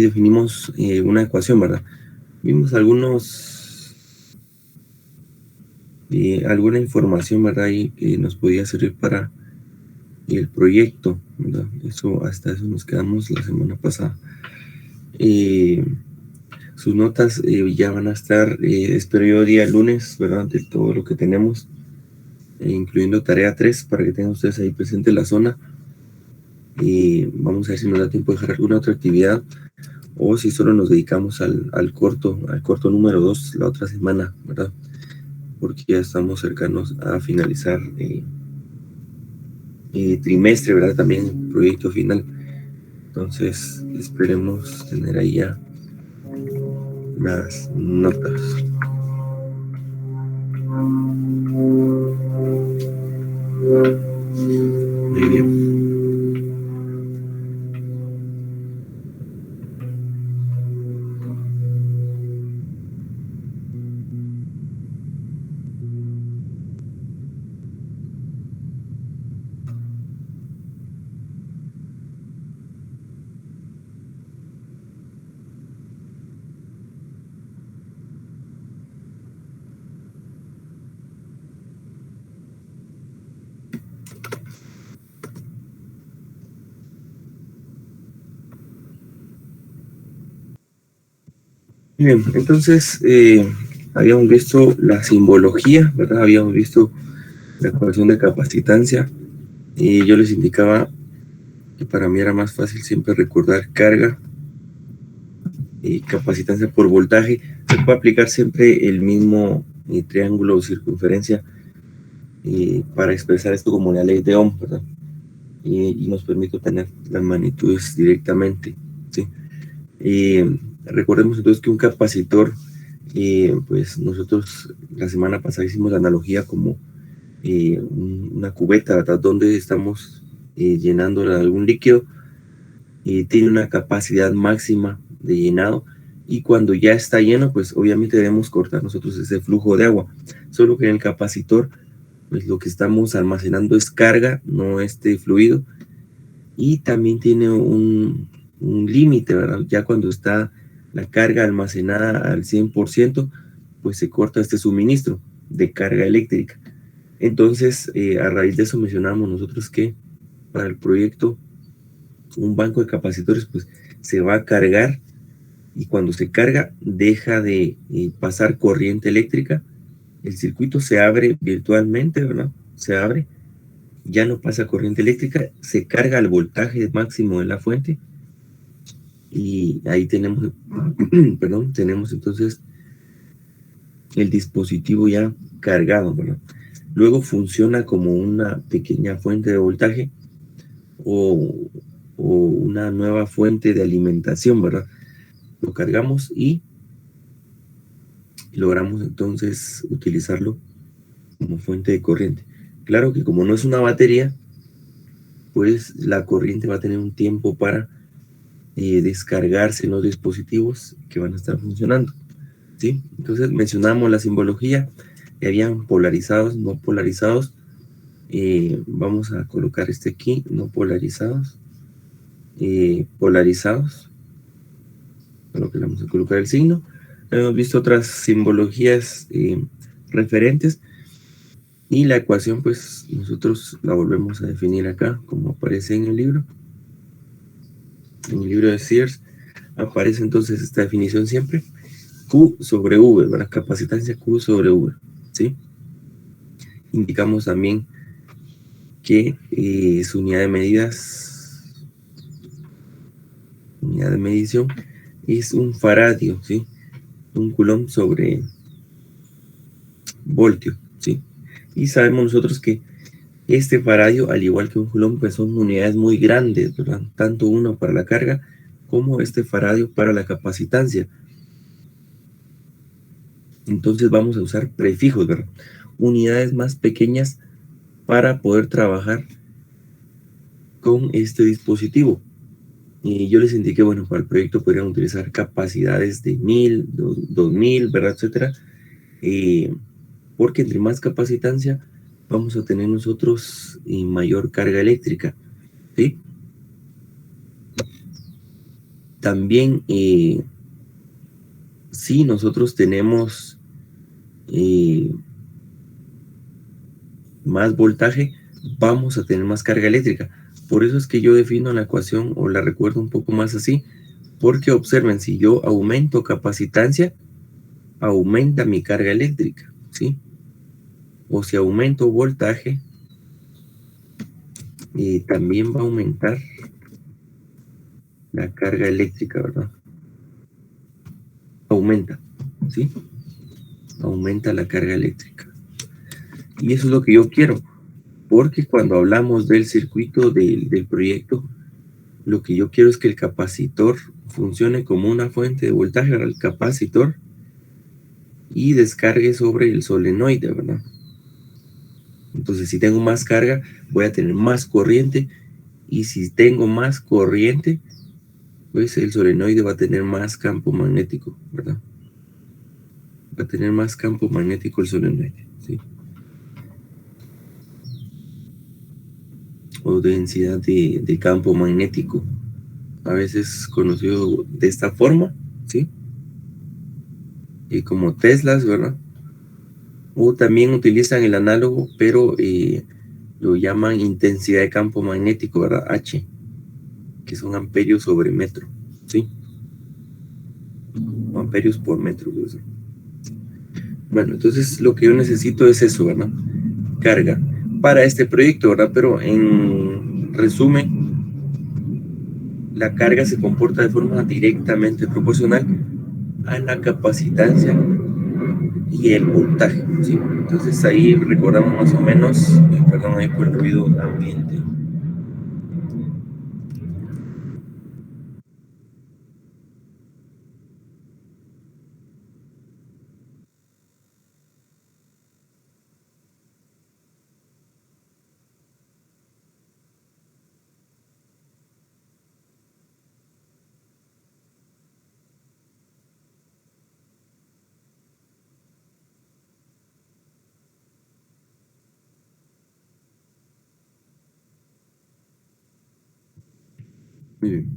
definimos una ecuación, ¿verdad? Vimos alguna información, ¿verdad? Ahí que nos podía servir para el proyecto, ¿verdad? Hasta eso nos quedamos la semana pasada. Sus notas ya van a estar, espero yo, día lunes, ¿verdad? De todo lo que tenemos, incluyendo tarea 3, para que tengan ustedes ahí presente la zona. Vamos a ver si nos da tiempo de dejar alguna otra actividad o si solo nos dedicamos al corto número 2 la otra semana, ¿verdad? Porque ya estamos cercanos a finalizar trimestre, ¿verdad? También proyecto final. Entonces, esperemos tener ahí ya las notas. Muy bien. Bien, entonces habíamos visto la simbología, ¿verdad? Habíamos visto la ecuación de capacitancia y yo les indicaba que para mí era más fácil siempre recordar carga y capacitancia por voltaje. Se puede aplicar siempre el mismo triángulo o circunferencia para expresar esto como la ley de Ohm, ¿verdad? Y nos permite obtener las magnitudes directamente, ¿sí? Recordemos entonces que un capacitor, pues nosotros la semana pasada hicimos la analogía como una cubeta, ¿verdad? Donde estamos llenándola de algún líquido y tiene una capacidad máxima de llenado y cuando ya está lleno, pues obviamente debemos cortar nosotros ese flujo de agua. Solo que en el capacitor, pues lo que estamos almacenando es carga, no este fluido, y también tiene un límite, ¿verdad? Ya cuando está la carga almacenada al 100%, pues se corta este suministro de carga eléctrica. Entonces, a raíz de eso mencionamos nosotros que para el proyecto un banco de capacitores pues se va a cargar y cuando se carga deja de pasar corriente eléctrica, el circuito se abre virtualmente, ¿verdad? Se abre, ya no pasa corriente eléctrica, se carga el voltaje máximo de la fuente y ahí tenemos, perdón, tenemos entonces el dispositivo ya cargado, ¿verdad? Luego funciona como una pequeña fuente de voltaje o, o una nueva fuente de alimentación, ¿verdad? Lo cargamos y logramos entonces utilizarlo como fuente de corriente. Claro que como no es una batería, pues la corriente va a tener un tiempo para descargarse en los dispositivos que van a estar funcionando, ¿sí? Entonces mencionamos la simbología, que habían polarizados, no polarizados. Vamos a colocar este aquí, no polarizados, polarizados, lo que le vamos a colocar el signo. Hemos visto otras simbologías referentes y la ecuación pues nosotros la volvemos a definir acá como aparece en el libro de Sears. Aparece entonces esta definición siempre: Q sobre V, ¿verdad? Capacitancia Q sobre V, ¿sí? Indicamos también que su unidad de medición es un faradio, ¿sí? Un coulomb sobre voltio, ¿sí? Y sabemos nosotros que este faradio, al igual que un coulomb, pues son unidades muy grandes, ¿verdad? Tanto uno para la carga como este faradio para la capacitancia. Entonces vamos a usar prefijos, ¿verdad? Unidades más pequeñas para poder trabajar con este dispositivo. Y yo les indiqué, bueno, para el proyecto podrían utilizar capacidades de 1000, 2000, ¿verdad? Etcétera. Porque entre más capacitancia vamos a tener nosotros mayor carga eléctrica, ¿sí? También, si nosotros tenemos más voltaje, vamos a tener más carga eléctrica. Por eso es que yo defino la ecuación o la recuerdo un poco más así, porque observen, si yo aumento capacitancia, aumenta mi carga eléctrica, ¿sí? O si aumento voltaje, también va a aumentar la carga eléctrica, ¿verdad? Aumenta, ¿sí? Aumenta la carga eléctrica. Y eso es lo que yo quiero, porque cuando hablamos del circuito del proyecto, lo que yo quiero es que el capacitor funcione como una fuente de voltaje para el capacitor y descargue sobre el solenoide, ¿verdad? Entonces, si tengo más carga, voy a tener más corriente, y si tengo más corriente, pues el solenoide va a tener más campo magnético, ¿verdad? Va a tener más campo magnético el solenoide, ¿sí? O densidad de campo magnético, a veces conocido de esta forma, ¿sí? Y como Teslas, ¿verdad? O también utilizan el análogo, pero lo llaman intensidad de campo magnético, ¿verdad? H, que son amperios sobre metro, ¿sí? O amperios por metro, ¿sí? Bueno, entonces lo que yo necesito es eso, ¿verdad? Carga para este proyecto, ¿verdad? Pero en resumen, la carga se comporta de forma directamente proporcional a la capacitancia y el voltaje, ¿sí? Entonces ahí recordamos más o menos, perdón ahí por el ruido ambiente. Muy bien.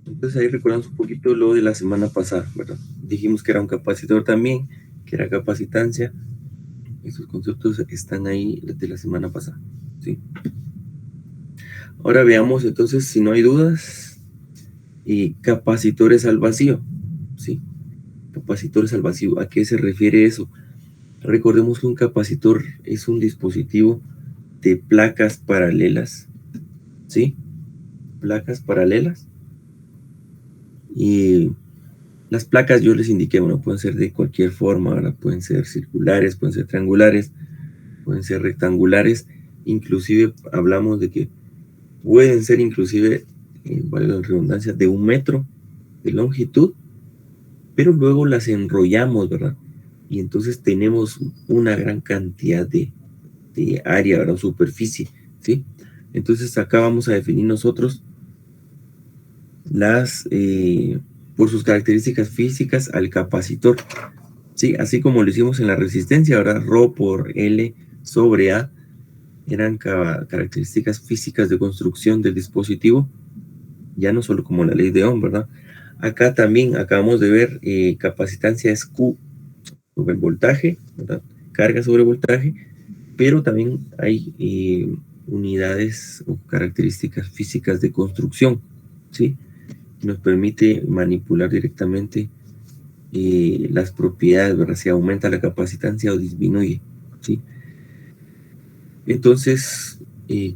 Entonces ahí recordamos un poquito lo de la semana pasada, ¿verdad? Dijimos que era un capacitor también, que era capacitancia. Esos conceptos están ahí de la semana pasada, ¿sí? Ahora veamos entonces, si no hay dudas, capacitores al vacío, ¿sí? Capacitores al vacío, ¿a qué se refiere eso? Recordemos que un capacitor es un dispositivo de placas paralelas, ¿sí? Placas paralelas. Y las placas yo les indiqué, bueno, pueden ser de cualquier forma, ¿verdad? Pueden ser circulares, pueden ser triangulares, pueden ser rectangulares, inclusive hablamos de que pueden ser inclusive, vale la redundancia, de 1 metro de longitud, pero luego las enrollamos, ¿verdad? Y entonces tenemos una gran cantidad de área, ¿verdad? Superficie, ¿sí? Entonces acá vamos a definir nosotros por sus características físicas al capacitor, ¿sí? Así como lo hicimos en la resistencia, ¿verdad? Rho por L sobre A eran características físicas de construcción del dispositivo, ya no solo como la ley de Ohm, ¿verdad? Acá también acabamos de ver capacitancia es Q sobre el voltaje, ¿verdad? Carga sobre voltaje, pero también hay unidades o características físicas de construcción, ¿sí? Nos permite manipular directamente las propiedades, ¿verdad? Si aumenta la capacitancia o disminuye, ¿sí? Entonces,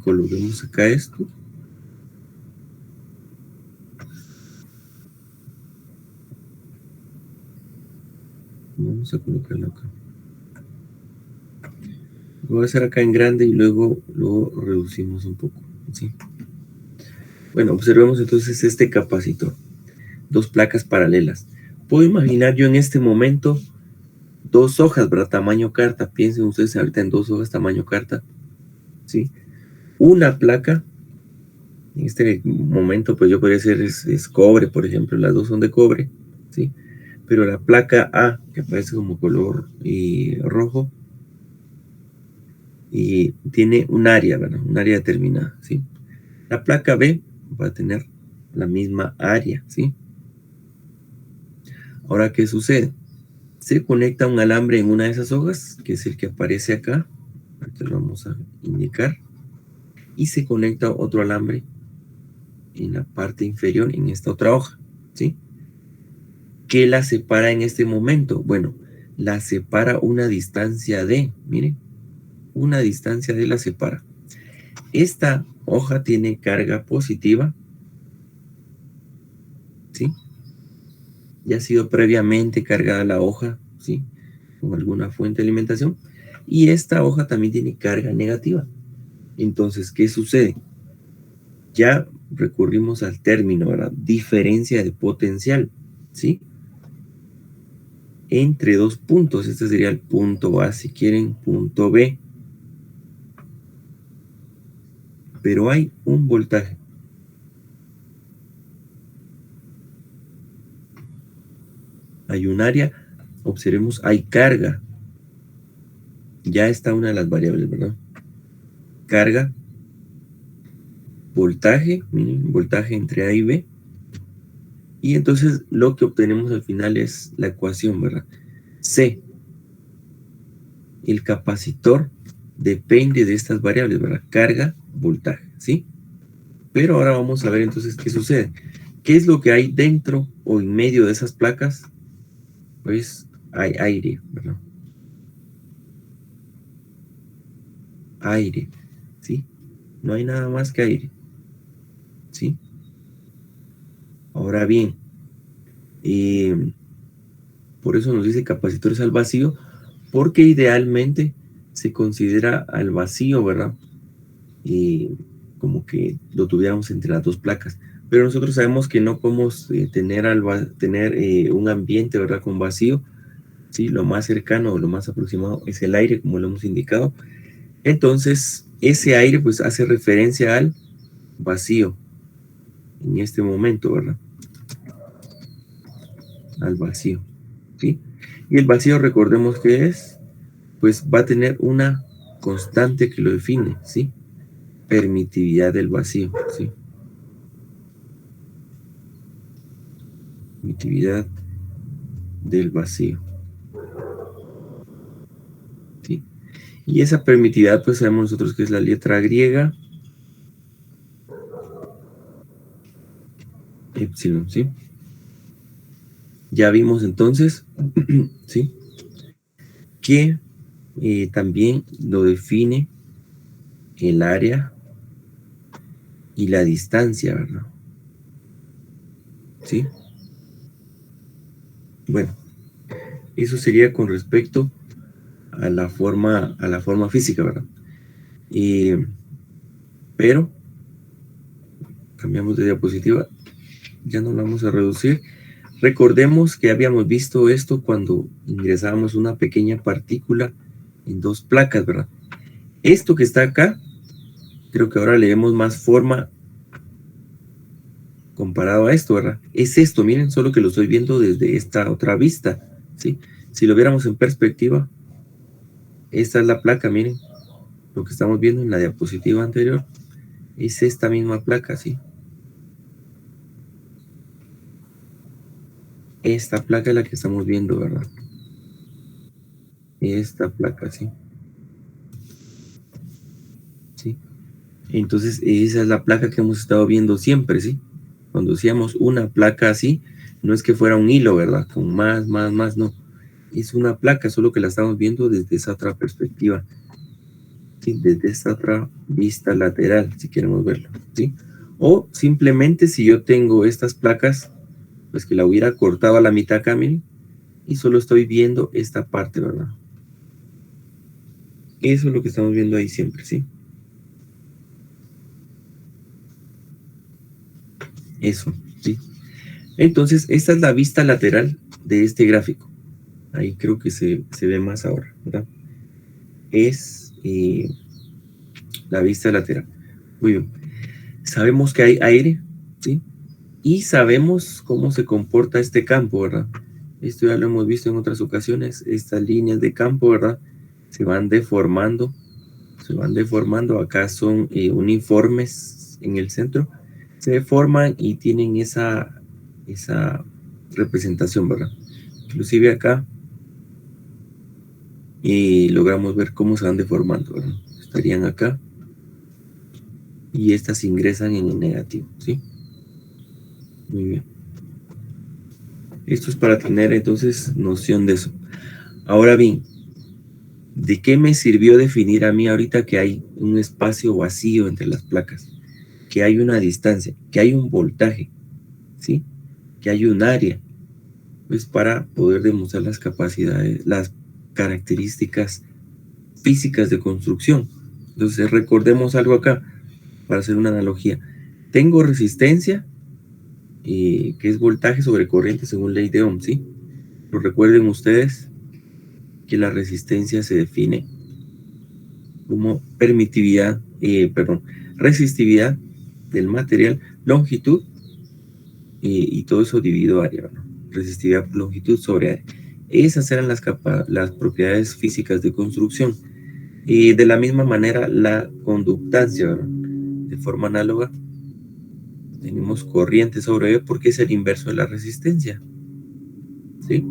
coloquemos acá esto. Vamos a colocarlo acá. Lo voy a hacer acá en grande y luego lo reducimos un poco, ¿sí? Bueno, observemos entonces este capacitor. 2 placas paralelas. Puedo imaginar yo en este momento 2 hojas, ¿verdad? Tamaño carta. Piensen ustedes ahorita en 2 hojas tamaño carta, ¿sí? Una placa, en este momento, pues yo podría decir es cobre, por ejemplo. Las 2 son de cobre, ¿sí? Pero la placa A, que aparece como color rojo, y tiene un área, ¿verdad? Un área determinada, ¿sí? La placa B va a tener la misma área, ¿sí? Ahora, ¿qué sucede? Se conecta un alambre en una de esas hojas, que es el que aparece acá. Ahorita lo vamos a indicar. Y se conecta otro alambre en la parte inferior, en esta otra hoja, ¿sí? ¿Qué la separa en este momento? Bueno, la separa una distancia de, miren, una distancia de la separa. Esta hoja tiene carga positiva, ¿sí? Ya ha sido previamente cargada la hoja, ¿sí? Con alguna fuente de alimentación. Y esta hoja también tiene carga negativa. Entonces, ¿qué sucede? Ya recurrimos al término, ¿verdad? Diferencia de potencial, ¿sí? Entre dos puntos. Este sería el punto A, si quieren, punto B. Pero hay un voltaje. Hay un área, observemos, hay carga. Ya está una de las variables, ¿verdad? Carga, voltaje, miren, voltaje entre A y B. Y entonces lo que obtenemos al final es la ecuación, ¿verdad? C. El capacitor depende de estas variables, ¿verdad? Carga, voltaje, ¿sí? Pero ahora vamos a ver entonces qué sucede. ¿Qué es lo que hay dentro o en medio de esas placas? Pues hay aire, ¿verdad? Aire, ¿sí? No hay nada más que aire, ¿sí? Ahora bien, por eso nos dice capacitores al vacío, porque idealmente se considera al vacío, ¿verdad? Como que lo tuviéramos entre las dos placas. Pero nosotros sabemos que no podemos tener un ambiente, ¿verdad? Con vacío, ¿sí? Lo más cercano o lo más aproximado es el aire, como lo hemos indicado. Entonces, ese aire pues hace referencia al vacío en este momento, ¿verdad? Al vacío, ¿sí? Y el vacío, recordemos que es, pues va a tener una constante que lo define, ¿sí? Permitividad del vacío, ¿sí? Permitividad del vacío, ¿sí? Y esa permitividad, pues sabemos nosotros que es la letra griega, epsilon, ¿sí? Ya vimos entonces, ¿sí? Que también lo define el área y la distancia, ¿verdad? ¿Sí? Bueno, eso sería con respecto a la forma física, ¿verdad? Pero cambiamos de diapositiva, ya no la vamos a reducir. Recordemos que habíamos visto esto cuando ingresábamos una pequeña partícula en dos placas, ¿verdad? Esto que está acá, creo que ahora le vemos más forma comparado a esto, ¿verdad? Es esto, miren, solo que lo estoy viendo desde esta otra vista, ¿sí? Si lo viéramos en perspectiva, esta es la placa, miren, lo que estamos viendo en la diapositiva anterior, es esta misma placa, ¿sí? Esta placa es la que estamos viendo, ¿verdad? Esta placa, ¿sí? ¿Sí? Entonces, esa es la placa que hemos estado viendo siempre, ¿sí? Cuando decíamos una placa así, no es que fuera un hilo, ¿verdad? Con más, no. Es una placa, solo que la estamos viendo desde esa otra perspectiva, ¿sí? Desde esta otra vista lateral, si queremos verlo, ¿sí? O simplemente si yo tengo estas placas, pues que la hubiera cortado a la mitad acá, miren, y solo estoy viendo esta parte, ¿verdad? Eso es lo que estamos viendo ahí siempre, ¿sí? Eso, ¿sí? Entonces, esta es la vista lateral de este gráfico. Ahí creo que se ve más ahora, ¿verdad? Es la vista lateral. Muy bien. Sabemos que hay aire, ¿sí? Y sabemos cómo se comporta este campo, ¿verdad? Esto ya lo hemos visto en otras ocasiones. Estas líneas de campo, ¿verdad? Se van deformando. Acá son uniformes en el centro. se deforman y tienen esa representación, ¿verdad? Inclusive acá y logramos ver cómo se van deformando, ¿verdad? Estarían acá y estas ingresan en el negativo, ¿sí? Muy bien. Esto es para tener entonces noción de eso. Ahora bien, ¿de qué me sirvió definir a mí ahorita que hay un espacio vacío entre las placas? Que hay una distancia, que hay un voltaje, ¿sí? Que hay un área, pues para poder demostrar las capacidades, las características físicas de construcción. Entonces recordemos algo acá, para hacer una analogía. Tengo resistencia, que es voltaje sobre corriente según ley de Ohm, ¿sí? Pero recuerden ustedes que la resistencia se define como resistividad del material, longitud, y todo eso dividido área, ¿no? Resistividad por longitud sobre área. Esas eran las propiedades físicas de construcción. Y de la misma manera, la conductancia, ¿verdad? De forma análoga, tenemos corriente sobre E porque es el inverso de la resistencia, ¿sí?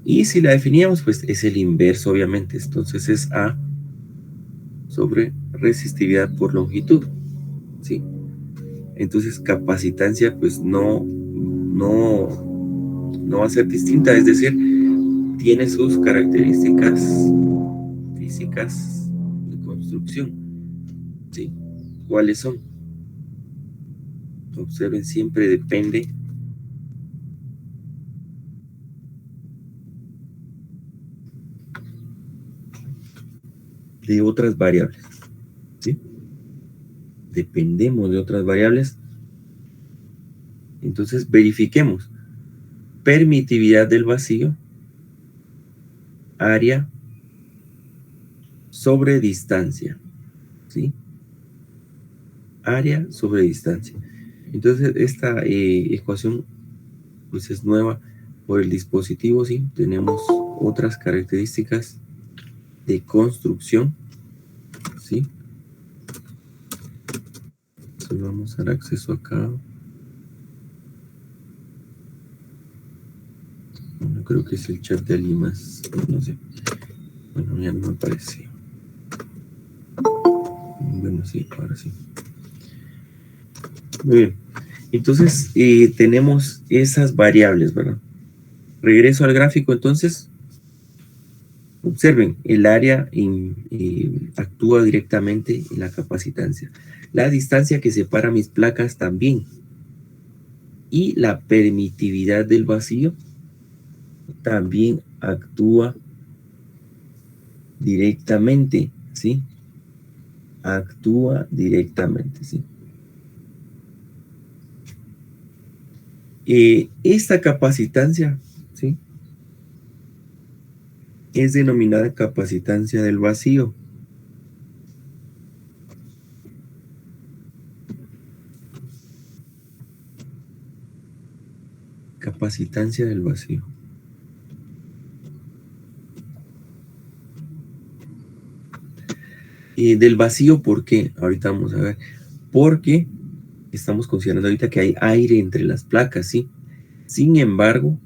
Y si la definíamos, pues es el inverso, obviamente. Entonces es A sobre resistividad por longitud, ¿sí? Entonces capacitancia, pues no va a ser distinta, es decir, tiene sus características físicas de construcción, ¿sí? ¿Cuáles son? Observen, siempre depende de otras variables, ¿sí? Dependemos de otras variables. Entonces verifiquemos. Permitividad del vacío, área sobre distancia, ¿sí? Área sobre distancia. Entonces esta ecuación pues es nueva por el dispositivo, ¿sí? Tenemos otras características de construcción, ¿sí? Entonces vamos a dar acceso acá. Bueno, creo que es el chat de alguien más, no sé. Bueno, ya no me aparece. Bueno, sí, ahora sí. Muy bien. Entonces, tenemos esas variables, ¿verdad? Regreso al gráfico, entonces. Observen, el área actúa directamente en la capacitancia. La distancia que separa mis placas también. Y la permitividad del vacío también actúa directamente, ¿sí? Actúa directamente, ¿sí? Esta capacitancia, ¿sí? Es denominada capacitancia del vacío. Capacitancia del vacío. Del vacío, ¿por qué? Ahorita vamos a ver. Porque estamos considerando ahorita que hay aire entre las placas, ¿sí? Sin embargo,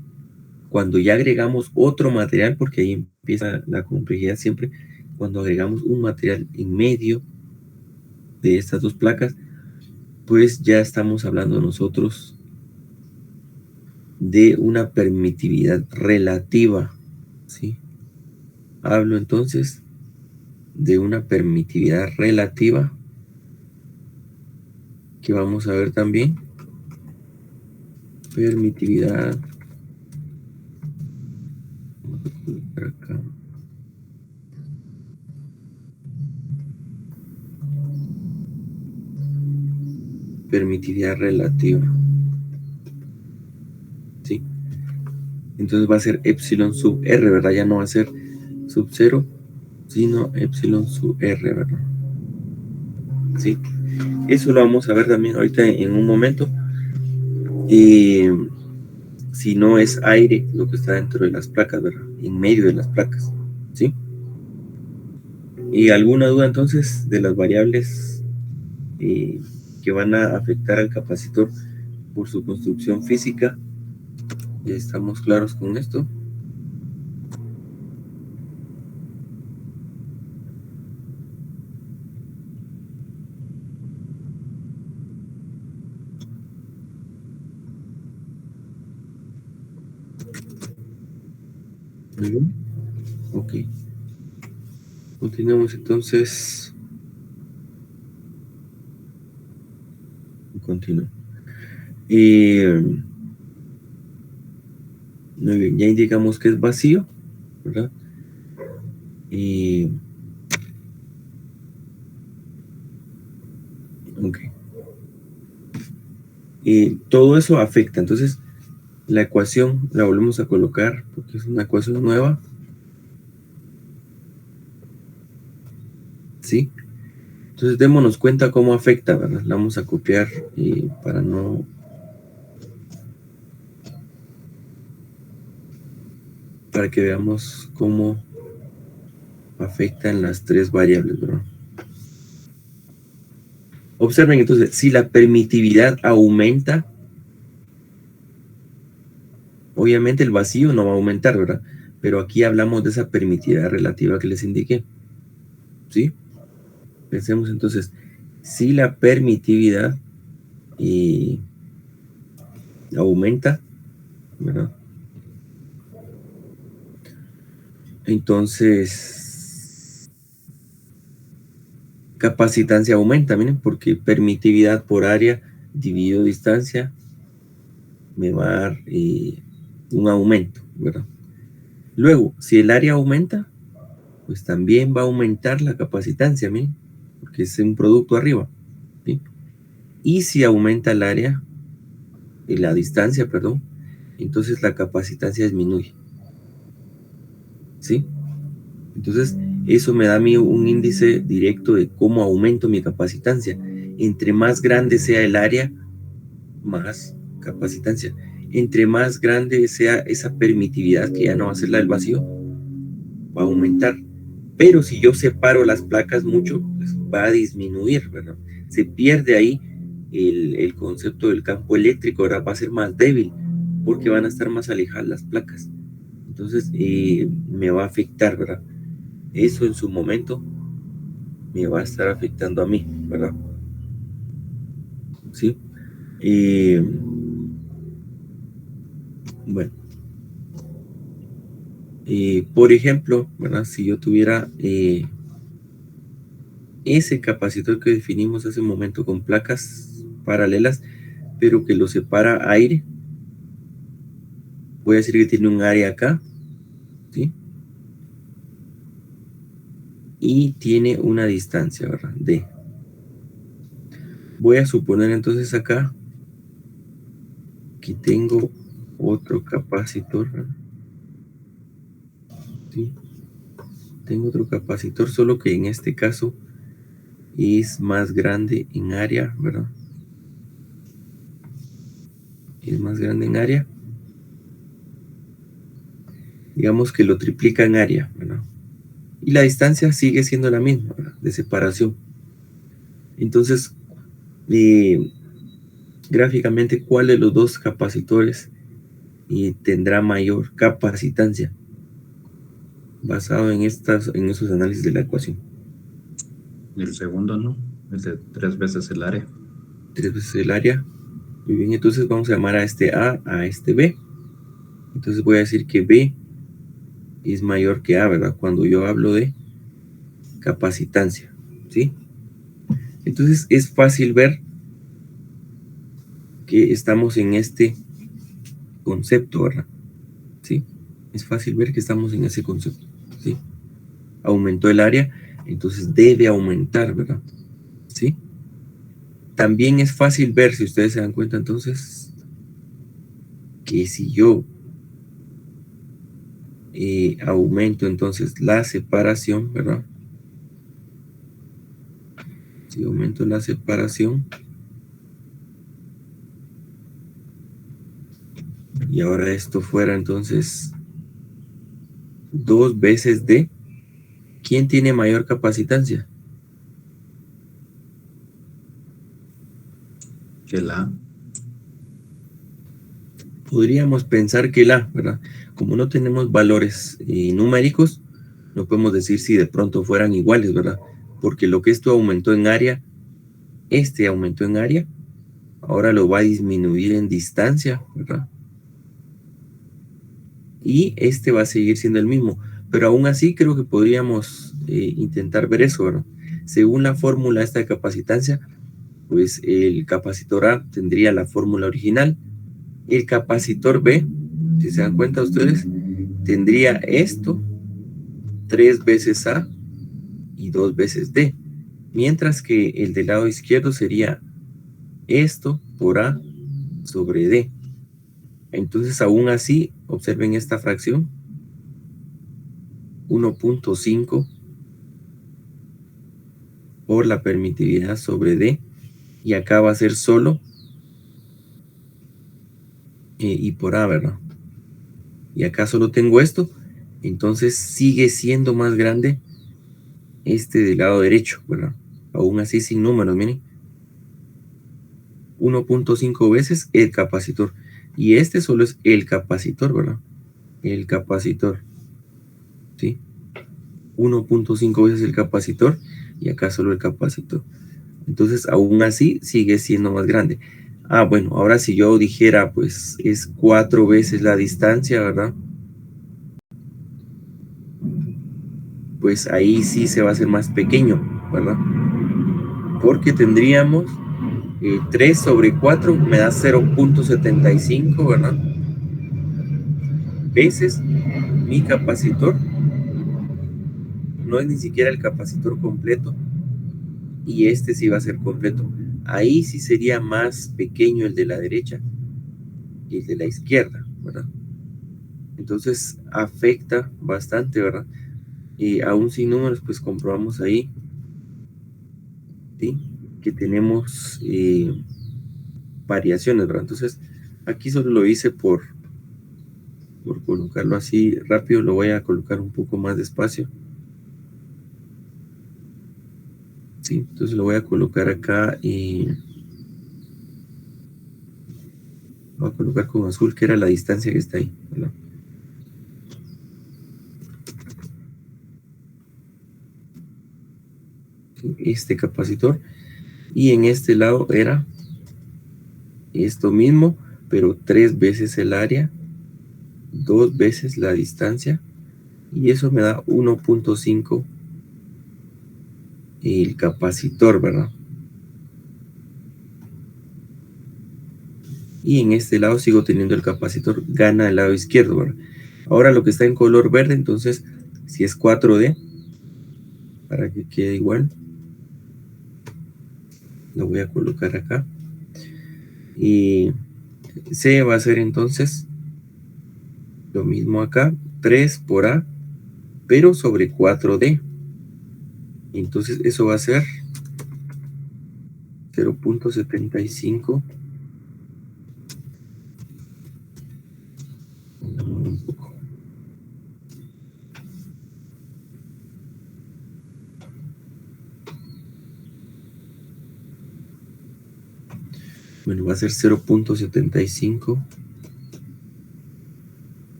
cuando ya agregamos otro material, porque ahí empieza la complejidad siempre, cuando agregamos un material en medio de estas dos placas, pues ya estamos hablando nosotros de una permitividad relativa, ¿sí? Hablo entonces de una permitividad relativa que vamos a ver también. Permitividad. Vamos a colocar acá. Permitividad relativa. ¿Sí? Entonces va a ser epsilon sub r, ¿verdad? Ya no va a ser sub 0, sino epsilon sub r, ¿verdad? ¿Sí? Eso lo vamos a ver también ahorita en un momento. Si no es aire lo que está dentro de las placas, ¿verdad? En medio de las placas, ¿sí? ¿Y alguna duda entonces de las variables que que van a afectar al capacitor por su construcción física. Ya estamos claros con esto. Muy bien. Ok. Continuamos entonces. Continúo. Muy bien, ya indicamos que es vacío, ¿verdad? Ok. Todo eso afecta. Entonces, la ecuación la volvemos a colocar porque es una ecuación nueva. ¿Sí? Entonces, démonos cuenta cómo afecta, ¿verdad? La vamos a copiar para no... para que veamos cómo afectan las tres variables, ¿verdad? Observen entonces, si la permitividad aumenta, obviamente el vacío no va a aumentar, ¿verdad? Pero aquí hablamos de esa permitividad relativa que les indiqué, ¿sí? Pensemos entonces, si la permitividad aumenta, ¿verdad? Entonces, capacitancia aumenta, miren, porque permitividad por área dividido distancia me va a dar un aumento, ¿verdad? Luego, si el área aumenta, pues también va a aumentar la capacitancia, miren, porque es un producto arriba, ¿sí? Y si aumenta el área, la distancia, perdón, entonces la capacitancia disminuye, ¿sí? Entonces, eso me da a mí un índice directo de cómo aumento mi capacitancia. Entre más grande sea el área, más capacitancia. Entre más grande sea esa permitividad, que ya no va a ser la del vacío, va a aumentar. Pero si yo separo las placas mucho, pues va a disminuir, ¿verdad? Se pierde ahí el concepto del campo eléctrico, ahora va a ser más débil, porque van a estar más alejadas las placas. Entonces, me va a afectar, ¿verdad? Eso en su momento me va a estar afectando a mí, ¿verdad? ¿Sí? Bueno, por ejemplo, ¿verdad? Si yo tuviera ese capacitor que definimos hace un momento con placas paralelas, pero que lo separa aire, voy a decir que tiene un área acá, ¿sí? Y tiene una distancia, ¿verdad? D. Voy a suponer entonces acá que tengo otro capacitor, ¿verdad? ¿Sí? Tengo otro capacitor, solo que en este caso es más grande en área, ¿verdad? Es más grande en área. Digamos que lo triplica en área, ¿verdad? Y la distancia sigue siendo la misma, ¿verdad? De separación. Entonces, gráficamente, ¿cuál de los dos capacitores tendrá mayor capacitancia? Basado en esos análisis de la ecuación. El segundo, ¿no? El de 3 veces el área. 3 veces el área. Muy bien, entonces vamos a llamar a este a este B. Entonces voy a decir que B es mayor que A, ¿verdad? Cuando yo hablo de capacitancia, ¿sí? Entonces es fácil ver que estamos en este concepto, ¿verdad? ¿Sí? Es fácil ver que estamos en ese concepto, ¿sí? Aumentó el área, entonces debe aumentar, ¿verdad? ¿Sí? También es fácil ver, si ustedes se dan cuenta, entonces, que si yo aumento entonces la separación, ¿verdad? Si aumento la separación, y ahora esto fuera entonces 2 veces D, ¿quién tiene mayor capacitancia? Que la Podríamos pensar que la, ¿verdad? Como no tenemos valores numéricos, no podemos decir si de pronto fueran iguales, ¿verdad? Porque lo que esto aumentó en área, este aumentó en área, ahora lo va a disminuir en distancia, ¿verdad? Y este va a seguir siendo el mismo, pero aún así creo que podríamos intentar ver eso, ¿verdad? Según la fórmula esta de capacitancia, pues el capacitor A tendría la fórmula original, el capacitor B, si se dan cuenta ustedes, tendría esto 3 veces A y 2 veces D, mientras que el del lado izquierdo sería esto por A sobre D. Entonces, aún así, observen esta fracción, 1.5 por la permitividad sobre D, y acá va a ser solo y por A, ¿verdad? Y acá solo tengo esto, entonces sigue siendo más grande este del lado derecho, ¿verdad? Aún así sin números, miren. 1.5 veces el capacitor. Y este solo es el capacitor, ¿verdad? El capacitor. ¿Sí? 1.5 veces el capacitor y acá solo el capacitor. Entonces, aún así, sigue siendo más grande. Ah, bueno, ahora si yo dijera, pues, es 4 veces la distancia, ¿verdad? Pues ahí sí se va a hacer más pequeño, ¿verdad? Porque tendríamos 3 sobre 4 me da 0.75, ¿verdad? Veces mi capacitor, no es ni siquiera el capacitor completo, y este sí va a ser completo. Ahí sí sería más pequeño el de la derecha y el de la izquierda, ¿verdad? Entonces afecta bastante, ¿verdad? Y aún sin números, pues comprobamos ahí, ¿sí? Que tenemos variaciones, ¿verdad? Entonces aquí solo lo hice por colocarlo así rápido, lo voy a colocar un poco más despacio. Sí, entonces lo voy a colocar acá y voy a colocar con azul, que era la distancia que está ahí, ¿verdad? Este capacitor, y en este lado era esto mismo, pero 3 veces el área, 2 veces la distancia, y eso me da 1.5 el capacitor, ¿verdad? Y en este lado sigo teniendo el capacitor, gana el lado izquierdo, ¿verdad? Ahora lo que está en color verde, entonces, si es 4D, para que quede igual, lo voy a colocar acá. Y C va a ser entonces lo mismo acá, 3 por A, pero sobre 4D. Entonces eso va a ser 0.75. Bueno, va a ser 0.75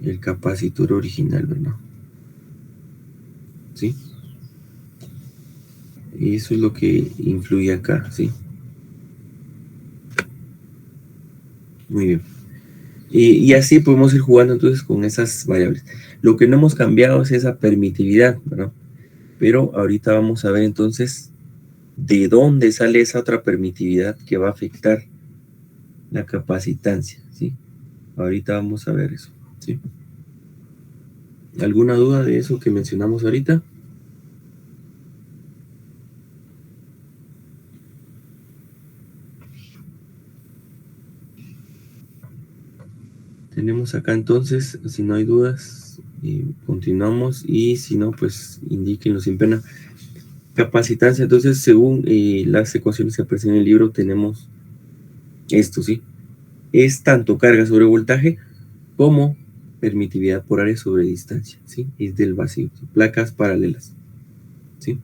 el capacitor original, ¿verdad? ¿Sí? Y eso es lo que influye acá, ¿sí? Muy bien. Y así podemos ir jugando entonces con esas variables. Lo que no hemos cambiado es esa permitividad, ¿verdad? Pero ahorita vamos a ver entonces de dónde sale esa otra permitividad que va a afectar la capacitancia, ¿sí? Ahorita vamos a ver eso, ¿sí? ¿Alguna duda de eso que mencionamos ahorita? Tenemos acá entonces, si no hay dudas, continuamos, y si no, pues indíquenlo sin pena. Capacitancia, entonces, según las ecuaciones que aparecen en el libro, tenemos esto, ¿sí? Es tanto carga sobre voltaje como permitividad por área sobre distancia, ¿sí? Es del vacío, ¿sí? Placas paralelas, ¿sí?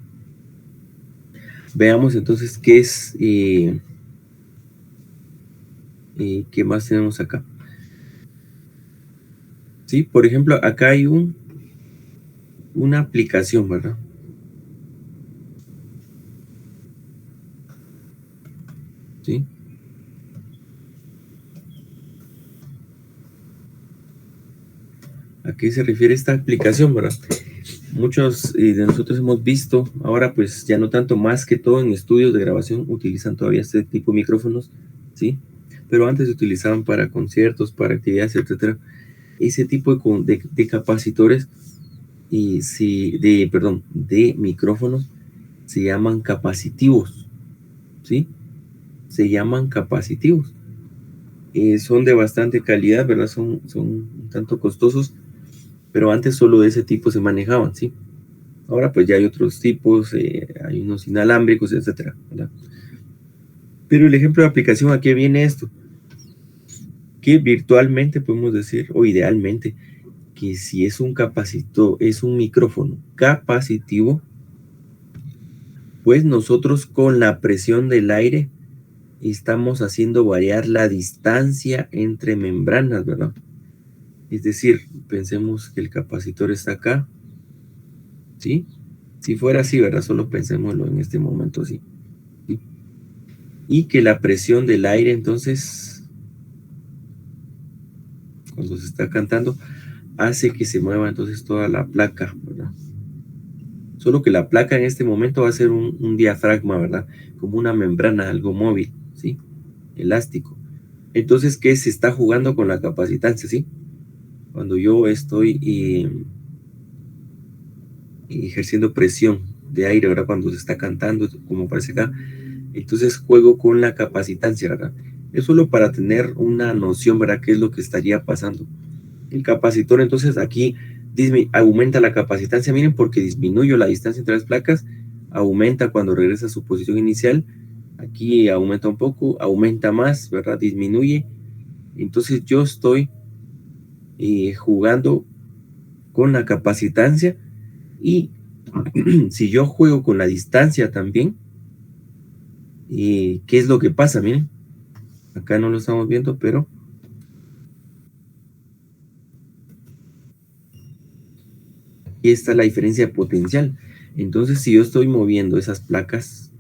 Veamos entonces qué es ¿qué más tenemos acá? Sí, por ejemplo, acá hay una aplicación, ¿verdad? ¿Sí? ¿A qué se refiere esta aplicación, verdad? Muchos de nosotros hemos visto, ahora pues ya no tanto, más que todo en estudios de grabación utilizan todavía este tipo de micrófonos, ¿sí? Pero antes se utilizaban para conciertos, para actividades, etcétera. Ese tipo de capacitores de micrófonos se llaman capacitivos, ¿sí? Se llaman capacitivos. Son de bastante calidad, ¿verdad? Son un tanto costosos, pero antes solo de ese tipo se manejaban, ¿sí? Ahora pues ya hay otros tipos, hay unos inalámbricos, etcétera, ¿verdad? Pero el ejemplo de aplicación, ¿a qué viene esto? Que virtualmente podemos decir, o idealmente, que si es un capacitor, es un micrófono capacitivo, pues nosotros con la presión del aire estamos haciendo variar la distancia entre membranas, ¿verdad? Es decir, pensemos que el capacitor está acá, ¿sí? Si fuera así, ¿verdad? Solo pensémoslo en este momento, ¿sí? ¿Sí? Y que la presión del aire, entonces, cuando se está cantando, hace que se mueva entonces toda la placa, ¿verdad? Solo que la placa en este momento va a ser un diafragma, ¿verdad? Como una membrana, algo móvil, ¿sí? Elástico. Entonces, ¿qué se está jugando con la capacitancia, sí? Cuando yo estoy ejerciendo presión de aire, ¿verdad? Cuando se está cantando, como parece acá, entonces juego con la capacitancia, ¿verdad? Es solo para tener una noción, ¿verdad? ¿Qué es lo que estaría pasando? El capacitor, entonces aquí aumenta la capacitancia, miren, porque disminuyo la distancia entre las placas, aumenta cuando regresa a su posición inicial, aquí aumenta un poco, aumenta más, ¿verdad? Disminuye. Entonces yo estoy jugando con la capacitancia y si yo juego con la distancia también, ¿qué es lo que pasa? Miren, acá no lo estamos viendo, pero aquí está la diferencia potencial. Entonces, si yo estoy moviendo esas placas,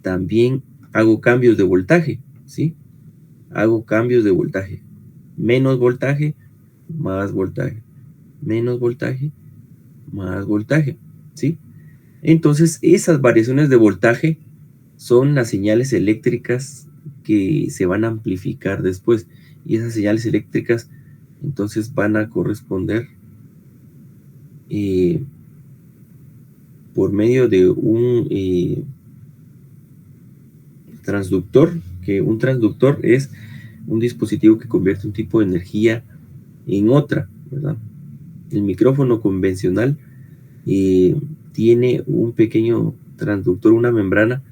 también hago cambios de voltaje, ¿sí? Hago cambios de voltaje. Menos voltaje, más voltaje. Menos voltaje, más voltaje, ¿sí? Entonces, esas variaciones de voltaje son las señales eléctricas que se van a amplificar después. Y esas señales eléctricas, entonces, van a corresponder por medio de un transductor, que un transductor es un dispositivo que convierte un tipo de energía en otra, ¿verdad? El micrófono convencional tiene un pequeño transductor, una membrana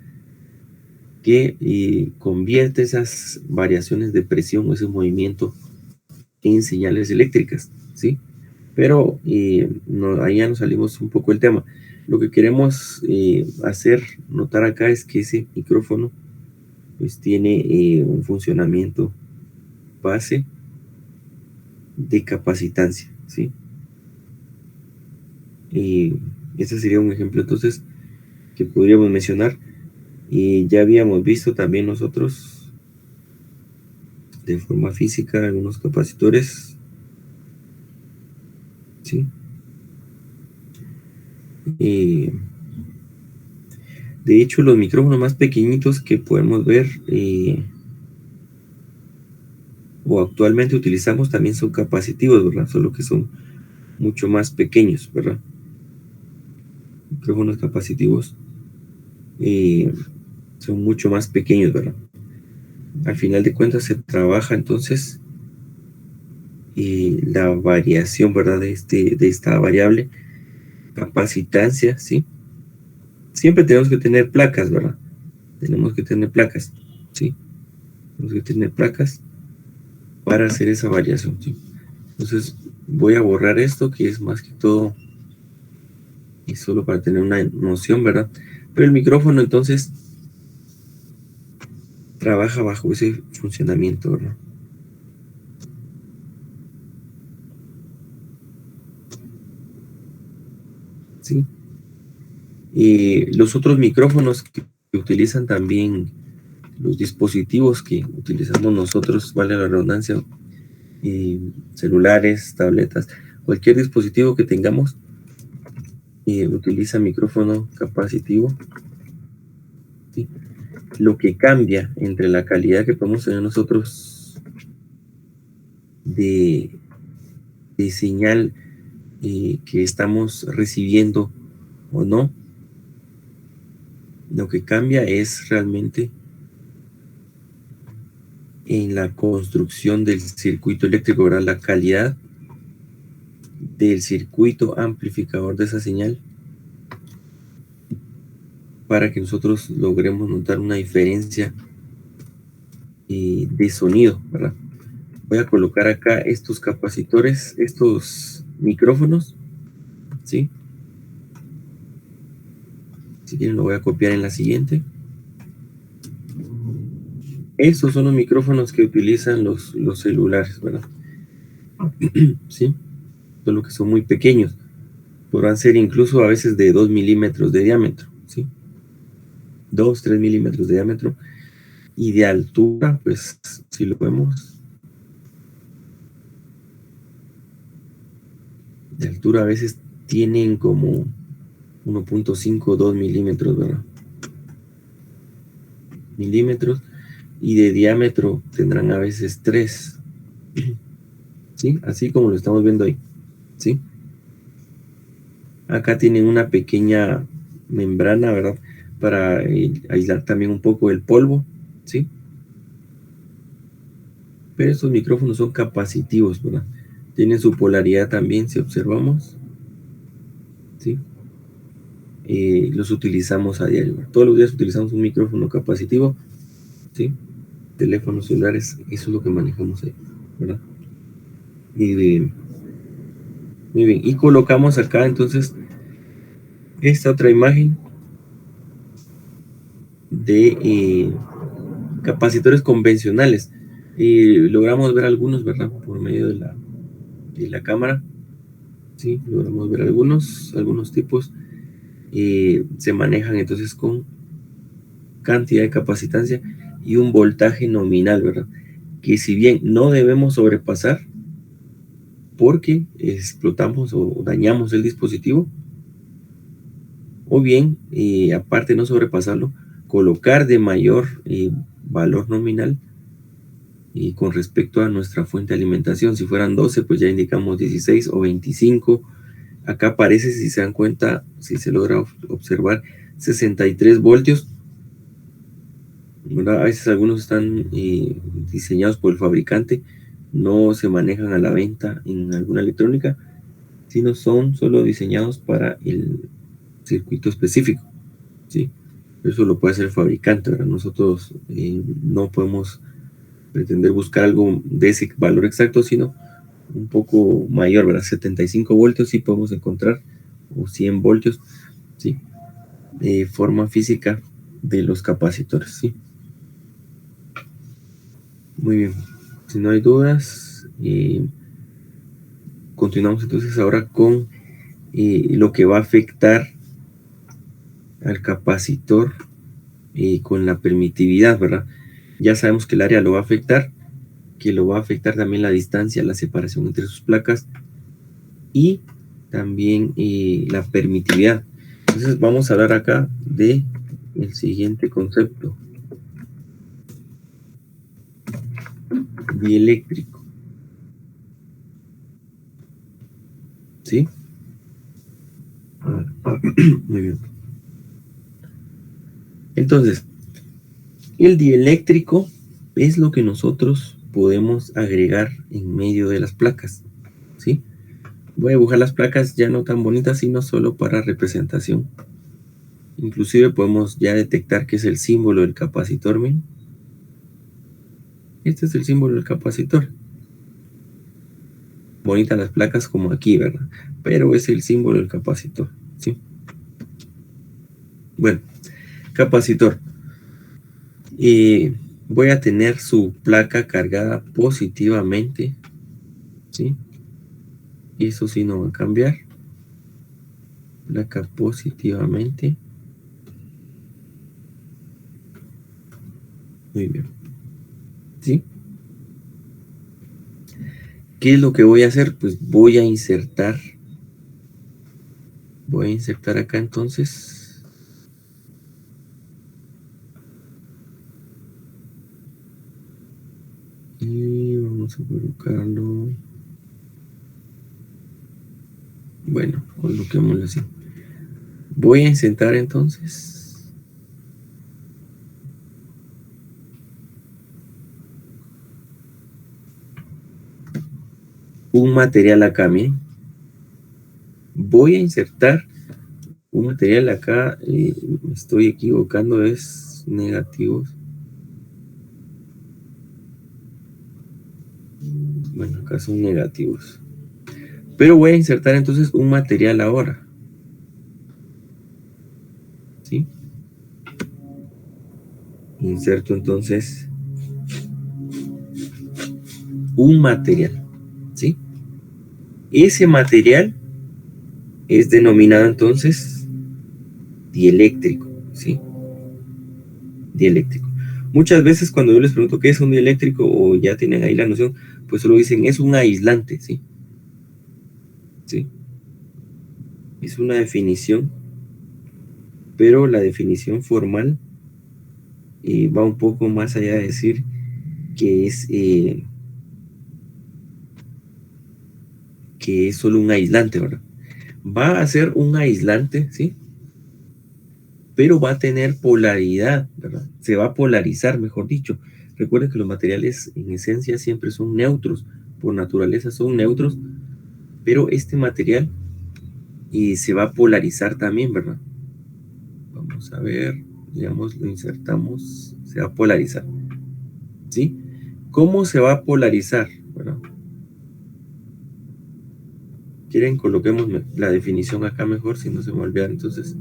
que convierte esas variaciones de presión o ese movimiento en señales eléctricas, ¿sí? Pero ahí ya nos salimos un poco del tema. Lo que queremos hacer notar acá es que ese micrófono pues tiene un funcionamiento base de capacitancia, ¿sí? Este sería un ejemplo entonces que podríamos mencionar. Y ya habíamos visto también nosotros de forma física algunos capacitores, ¿sí? De hecho, los micrófonos más pequeñitos que podemos ver o actualmente utilizamos también son capacitivos, ¿verdad? Solo que son mucho más pequeños, ¿verdad? Micrófonos capacitivos son mucho más pequeños, ¿verdad? Al final de cuentas se trabaja entonces la variación, ¿verdad? De esta variable capacitancia, ¿sí? Siempre tenemos que tener placas, ¿verdad? Tenemos que tener placas, ¿sí? Tenemos que tener placas para hacer esa variación, ¿sí? Entonces voy a borrar esto, que es más que todo y solo para tener una noción, ¿verdad? Pero el micrófono entonces trabaja bajo ese funcionamiento, ¿verdad? ¿Sí? Los otros micrófonos que utilizan también los dispositivos que utilizamos nosotros, vale la redundancia, celulares, tabletas, cualquier dispositivo que tengamos, utiliza micrófono capacitivo. ¿Sí? Lo que cambia entre la calidad que podemos tener nosotros de señal que estamos recibiendo o no, lo que cambia es realmente en la construcción del circuito eléctrico, ¿verdad? La calidad del circuito amplificador de esa señal para que nosotros logremos notar una diferencia de sonido, ¿verdad? Voy a colocar acá estos capacitores, estos micrófonos, ¿sí? Si quieren lo voy a copiar en la siguiente. Estos son los micrófonos que utilizan los celulares, ¿verdad? ¿Sí? Solo que son muy pequeños. Podrán ser incluso a veces de 2 milímetros de diámetro, ¿sí? 2, 3 milímetros de diámetro. Y de altura, pues, si lo vemos, de altura a veces tienen como 1.5, 2 milímetros, ¿verdad? Milímetros. Y de diámetro tendrán a veces 3. ¿Sí? Así como lo estamos viendo ahí. ¿Sí? Acá tienen una pequeña membrana, ¿verdad? Para aislar también un poco el polvo. ¿Sí? Pero estos micrófonos son capacitivos, ¿verdad? Tienen su polaridad también, si observamos. ¿Sí? Los utilizamos a diario. Todos los días utilizamos un micrófono capacitivo. ¿Sí? Teléfonos celulares, eso es lo que manejamos ahí, ¿verdad? Muy bien. Y colocamos acá entonces esta otra imagen de capacitores convencionales. Logramos ver algunos, ¿verdad? Por medio de la cámara. Sí, logramos ver algunos tipos. Se manejan entonces con cantidad de capacitancia y un voltaje nominal, ¿verdad? Que si bien no debemos sobrepasar porque explotamos o dañamos el dispositivo, o bien, aparte de no sobrepasarlo, colocar de mayor valor nominal con respecto a nuestra fuente de alimentación. Si fueran 12, pues ya indicamos 16 o 25. Acá aparece, si se dan cuenta, si se logra observar, 63 voltios. ¿Verdad? A veces algunos están diseñados por el fabricante, no se manejan a la venta en alguna electrónica, sino son solo diseñados para el circuito específico, ¿sí? Eso lo puede hacer el fabricante, ¿verdad? Nosotros no podemos pretender buscar algo de ese valor exacto, sino un poco mayor, ¿verdad? 75 voltios sí podemos encontrar, o 100 voltios, ¿sí? Forma física de los capacitores, ¿sí? Muy bien, si no hay dudas, continuamos entonces ahora con lo que va a afectar al capacitor con la permitividad, ¿verdad? Ya sabemos que el área lo va a afectar, que lo va a afectar también la distancia, la separación entre sus placas y también la permitividad. Entonces vamos a hablar acá de el siguiente concepto, dieléctrico. ¿Sí? Muy bien. Entonces, el dieléctrico es lo que nosotros podemos agregar en medio de las placas, ¿sí? Voy a dibujar las placas ya no tan bonitas, sino solo para representación. Inclusive podemos ya detectar que es el símbolo del capacitor. ¿Miren? Este es el símbolo del capacitor. Bonitas las placas como aquí, ¿verdad? Pero es el símbolo del capacitor, ¿sí? Bueno, capacitor. voy a tener su placa cargada positivamente, ¿sí? Eso sí no va a cambiar. Placa positivamente. Muy bien. ¿Sí? ¿Qué es lo que voy a hacer? Pues voy a insertar. Voy a insertar acá entonces. Y vamos a colocarlo. Bueno, coloquémoslo así. Voy a insertar entonces un material acá, miren. Voy a insertar un material acá, me estoy equivocando, es negativos. Bueno, acá son negativos. Pero voy a insertar entonces un material ahora. ¿Sí? Inserto entonces un material. ¿Sí? Ese material es denominado entonces dieléctrico. ¿Sí? Dieléctrico. Muchas veces cuando yo les pregunto qué es un dieléctrico o ya tienen ahí la noción, pues solo dicen es un aislante. ¿Sí? ¿Sí? Es una definición, pero la definición formal va un poco más allá de decir que es solo un aislante, ¿verdad? Va a ser un aislante, ¿sí? Pero va a tener polaridad, ¿verdad? Se va a polarizar, mejor dicho. Recuerden que los materiales en esencia siempre son neutros, por naturaleza son neutros, pero este material se va a polarizar también, ¿verdad? Vamos a ver, digamos, lo insertamos, se va a polarizar, ¿sí? ¿Cómo se va a polarizar? Bueno, quieren coloquemos la definición acá mejor, si no se me olvida, entonces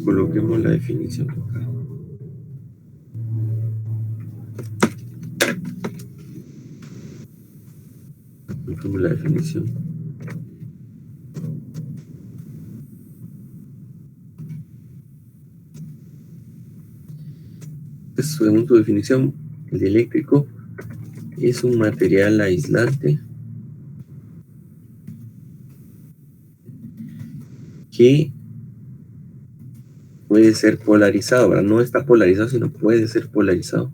coloquemos la definición acá. Coloquemos la definición. Entonces, según tu definición, el dieléctrico es un material aislante que puede ser polarizado, ¿verdad? No está polarizado, sino puede ser polarizado.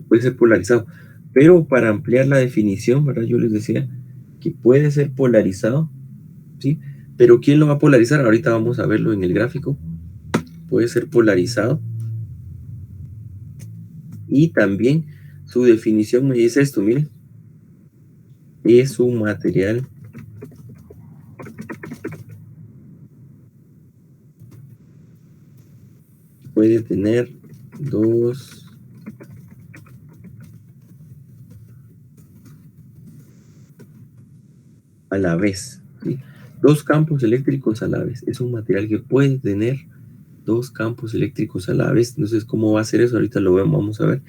Puede ser polarizado. Pero para ampliar la definición, ¿verdad? Yo les decía que puede ser polarizado, ¿sí? Pero ¿quién lo va a polarizar? Ahorita vamos a verlo en el gráfico. Puede ser polarizado. Y también su definición me dice esto, miren. Es un material puede tener dos a la vez, ¿sí? Dos campos eléctricos a la vez. Es un material que puede tener dos campos eléctricos a la vez. Entonces, ¿cómo va a ser eso? Ahorita lo vamos a ver.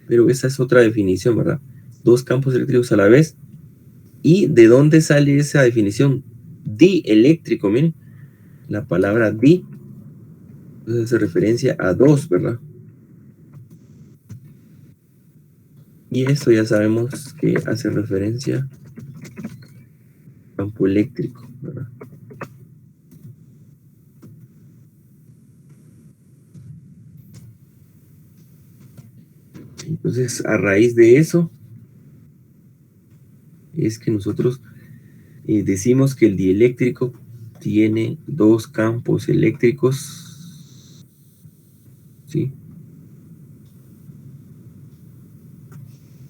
Pero esa es otra definición, ¿verdad? Dos campos eléctricos a la vez. ¿Y de dónde sale esa definición? Dieléctrico, miren. La palabra di entonces hace referencia a dos, ¿verdad? Y esto ya sabemos que hace referencia a campo eléctrico, ¿verdad? Entonces, a raíz de eso, es que nosotros decimos que el dieléctrico tiene dos campos eléctricos, ¿sí?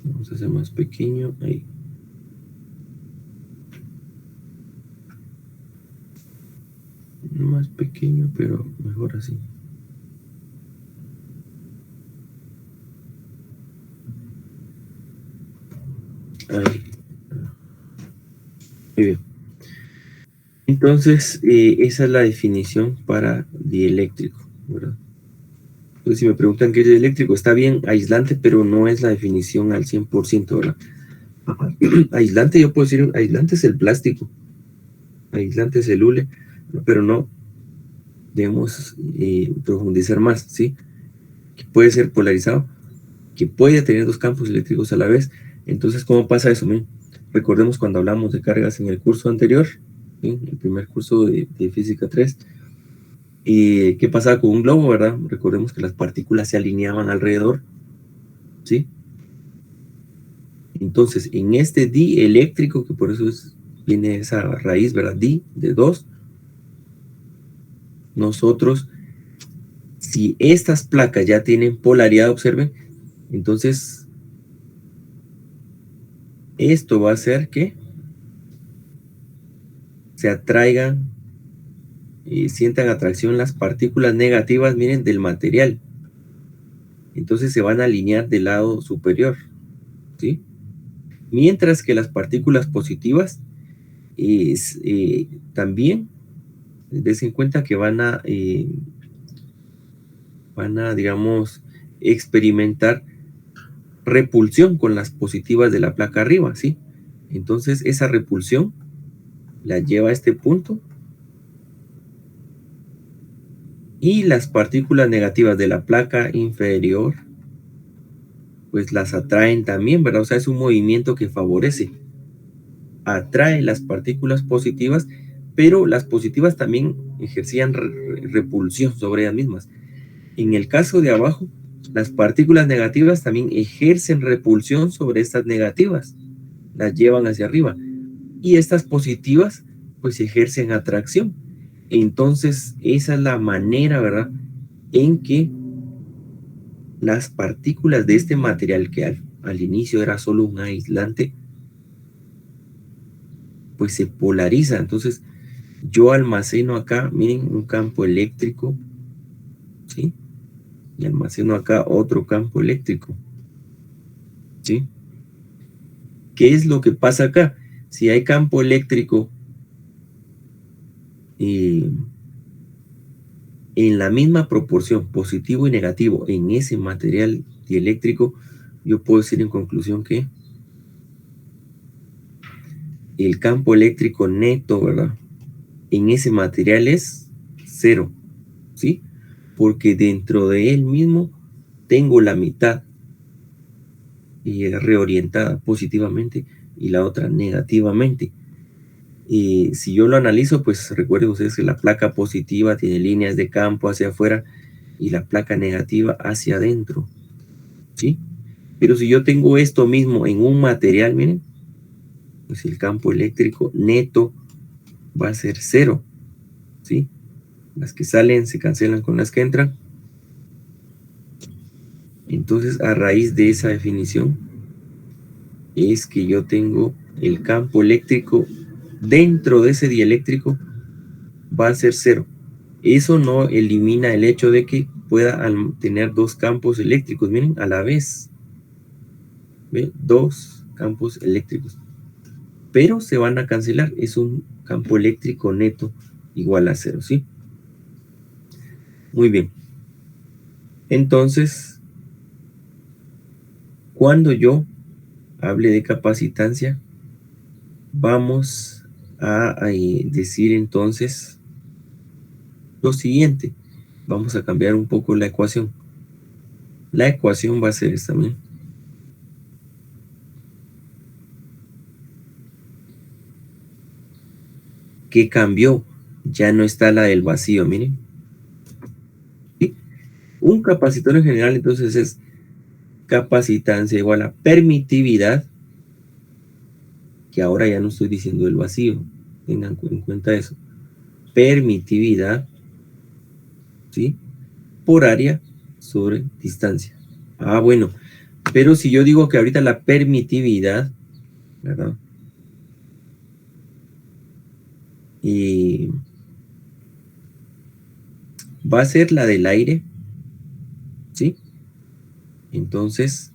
Vamos a hacer más pequeño, ahí. Más pequeño, pero mejor así. Ahí. Muy bien. Entonces, esa es la definición para dieléctrico, ¿verdad? Entonces, si me preguntan qué es dieléctrico, está bien aislante, pero no es la definición al 100%, ¿verdad? Aislante, yo puedo decir, aislante es el plástico, aislante es el hule, pero no debemos profundizar más, ¿sí? Que puede ser polarizado, que puede tener dos campos eléctricos a la vez. Entonces, ¿cómo pasa eso? Miren, recordemos cuando hablamos de cargas en el curso anterior, ¿sí? El primer curso de Física 3, y qué pasaba con un globo, ¿verdad? Recordemos que las partículas se alineaban alrededor, ¿sí? Entonces, en este dieléctrico, que por eso viene esa raíz, ¿verdad? Di, de 2, nosotros, si estas placas ya tienen polaridad, observen, entonces esto va a hacer que se atraigan y sientan atracción las partículas negativas, miren, del material. Entonces se van a alinear del lado superior, ¿sí? Mientras que las partículas positivas también, des en cuenta que van a, digamos, experimentar repulsión con las positivas de la placa arriba, ¿sí? Entonces esa repulsión la lleva a este punto y las partículas negativas de la placa inferior pues las atraen también, ¿verdad? O sea, es un movimiento que favorece, atrae las partículas positivas, pero las positivas también ejercían repulsión sobre ellas mismas. En el caso de abajo, las partículas negativas también ejercen repulsión sobre estas negativas, las llevan hacia arriba, y estas positivas pues ejercen atracción. Entonces, esa es la manera, ¿verdad?, en que las partículas de este material que al inicio era solo un aislante, pues se polariza. Entonces, yo almaceno acá, miren, un campo eléctrico, ¿sí? Y almaceno acá otro campo eléctrico, ¿sí? ¿Qué es lo que pasa acá? Si hay campo eléctrico en la misma proporción, positivo y negativo, en ese material dieléctrico, yo puedo decir en conclusión que el campo eléctrico neto, ¿verdad?, en ese material es 0, ¿sí? Porque dentro de él mismo tengo la mitad reorientada positivamente y la otra negativamente. Y si yo lo analizo, pues recuerden ustedes que la placa positiva tiene líneas de campo hacia afuera y la placa negativa hacia adentro, ¿sí? Pero si yo tengo esto mismo en un material, miren, pues el campo eléctrico neto va a ser 0, ¿sí? Las que salen se cancelan con las que entran. Entonces, a raíz de esa definición, es que yo tengo el campo eléctrico dentro de ese dieléctrico va a ser 0. Eso no elimina el hecho de que pueda tener dos campos eléctricos, miren, a la vez. ¿Ve? Dos campos eléctricos. Pero se van a cancelar. Es un campo eléctrico neto igual a 0, ¿sí? Muy bien. Entonces, cuando yo hable de capacitancia, vamos a decir entonces lo siguiente. Vamos a cambiar un poco la ecuación. La ecuación va a ser esta, miren. ¿Qué cambió? Ya no está la del vacío, miren. ¿Sí? Un capacitor en general entonces es capacitancia igual a permitividad, que ahora ya no estoy diciendo el vacío, tengan en cuenta eso. Permitividad, ¿sí?, por área sobre distancia. Ah, bueno, pero si yo digo que ahorita la permitividad, ¿verdad?, y va a ser la del aire, ¿sí? Entonces,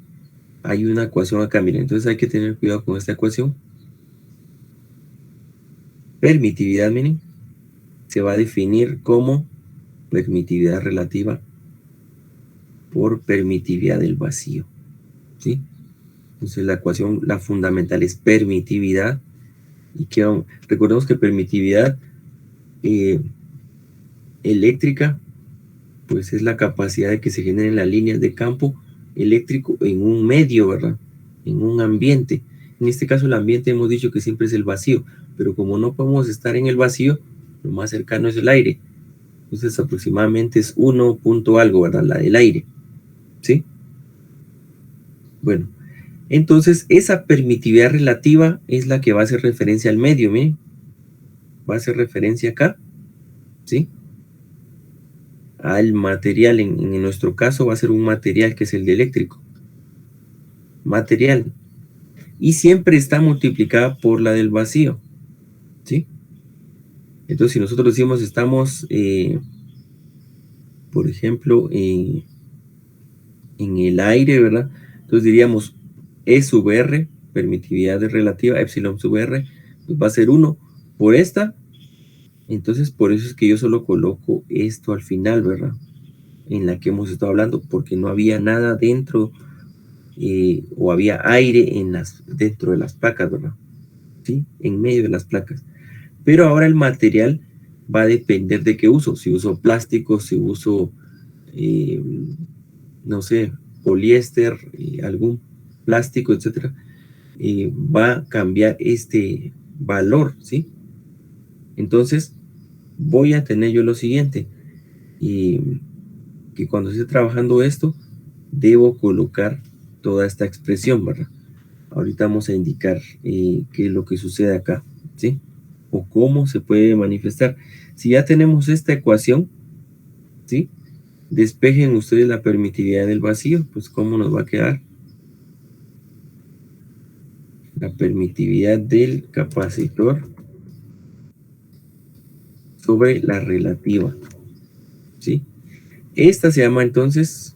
hay una ecuación acá, miren, entonces hay que tener cuidado con esta ecuación. permitividad, miren, se va a definir como permitividad relativa por permitividad del vacío, ¿sí? Entonces la ecuación, la fundamental es permitividad. Y que recordemos que permitividad eléctrica, pues es la capacidad de que se generen las líneas de campo eléctrico en un medio, ¿verdad? En un ambiente. En este caso el ambiente hemos dicho que siempre es el vacío, pero como no podemos estar en el vacío, lo más cercano es el aire. Entonces aproximadamente es 1 punto algo, ¿verdad? La del aire, ¿sí? Bueno, entonces esa permitividad relativa es la que va a hacer referencia al medio, miren. Va a hacer referencia acá, ¿sí? Al material, en nuestro caso va a ser un material que es el de eléctrico. Material. Y siempre está multiplicada por la del vacío, ¿sí? Entonces si nosotros decimos estamos, por ejemplo, en el aire, ¿verdad? Entonces diríamos E sub R, permitividad relativa, epsilon sub R, pues va a ser 1 por esta. Entonces por eso es que yo solo coloco esto al final, ¿verdad? En la que hemos estado hablando, porque no había nada dentro, o había aire dentro de las placas, ¿verdad? ¿Sí? En medio de las placas. Pero ahora el material va a depender de qué uso. Si uso plástico, si uso, no sé, poliéster, algún plástico, etcétera, va a cambiar este valor, ¿sí? Entonces, voy a tener yo lo siguiente, que cuando esté trabajando esto, debo colocar toda esta expresión, ¿verdad? Ahorita vamos a indicar qué es lo que sucede acá, ¿sí? O cómo se puede manifestar. Si ya tenemos esta ecuación, ¿sí? Despejen ustedes la permitividad del vacío, pues ¿cómo nos va a quedar? La permitividad del capacitor sobre la relativa, ¿sí? Esta se llama entonces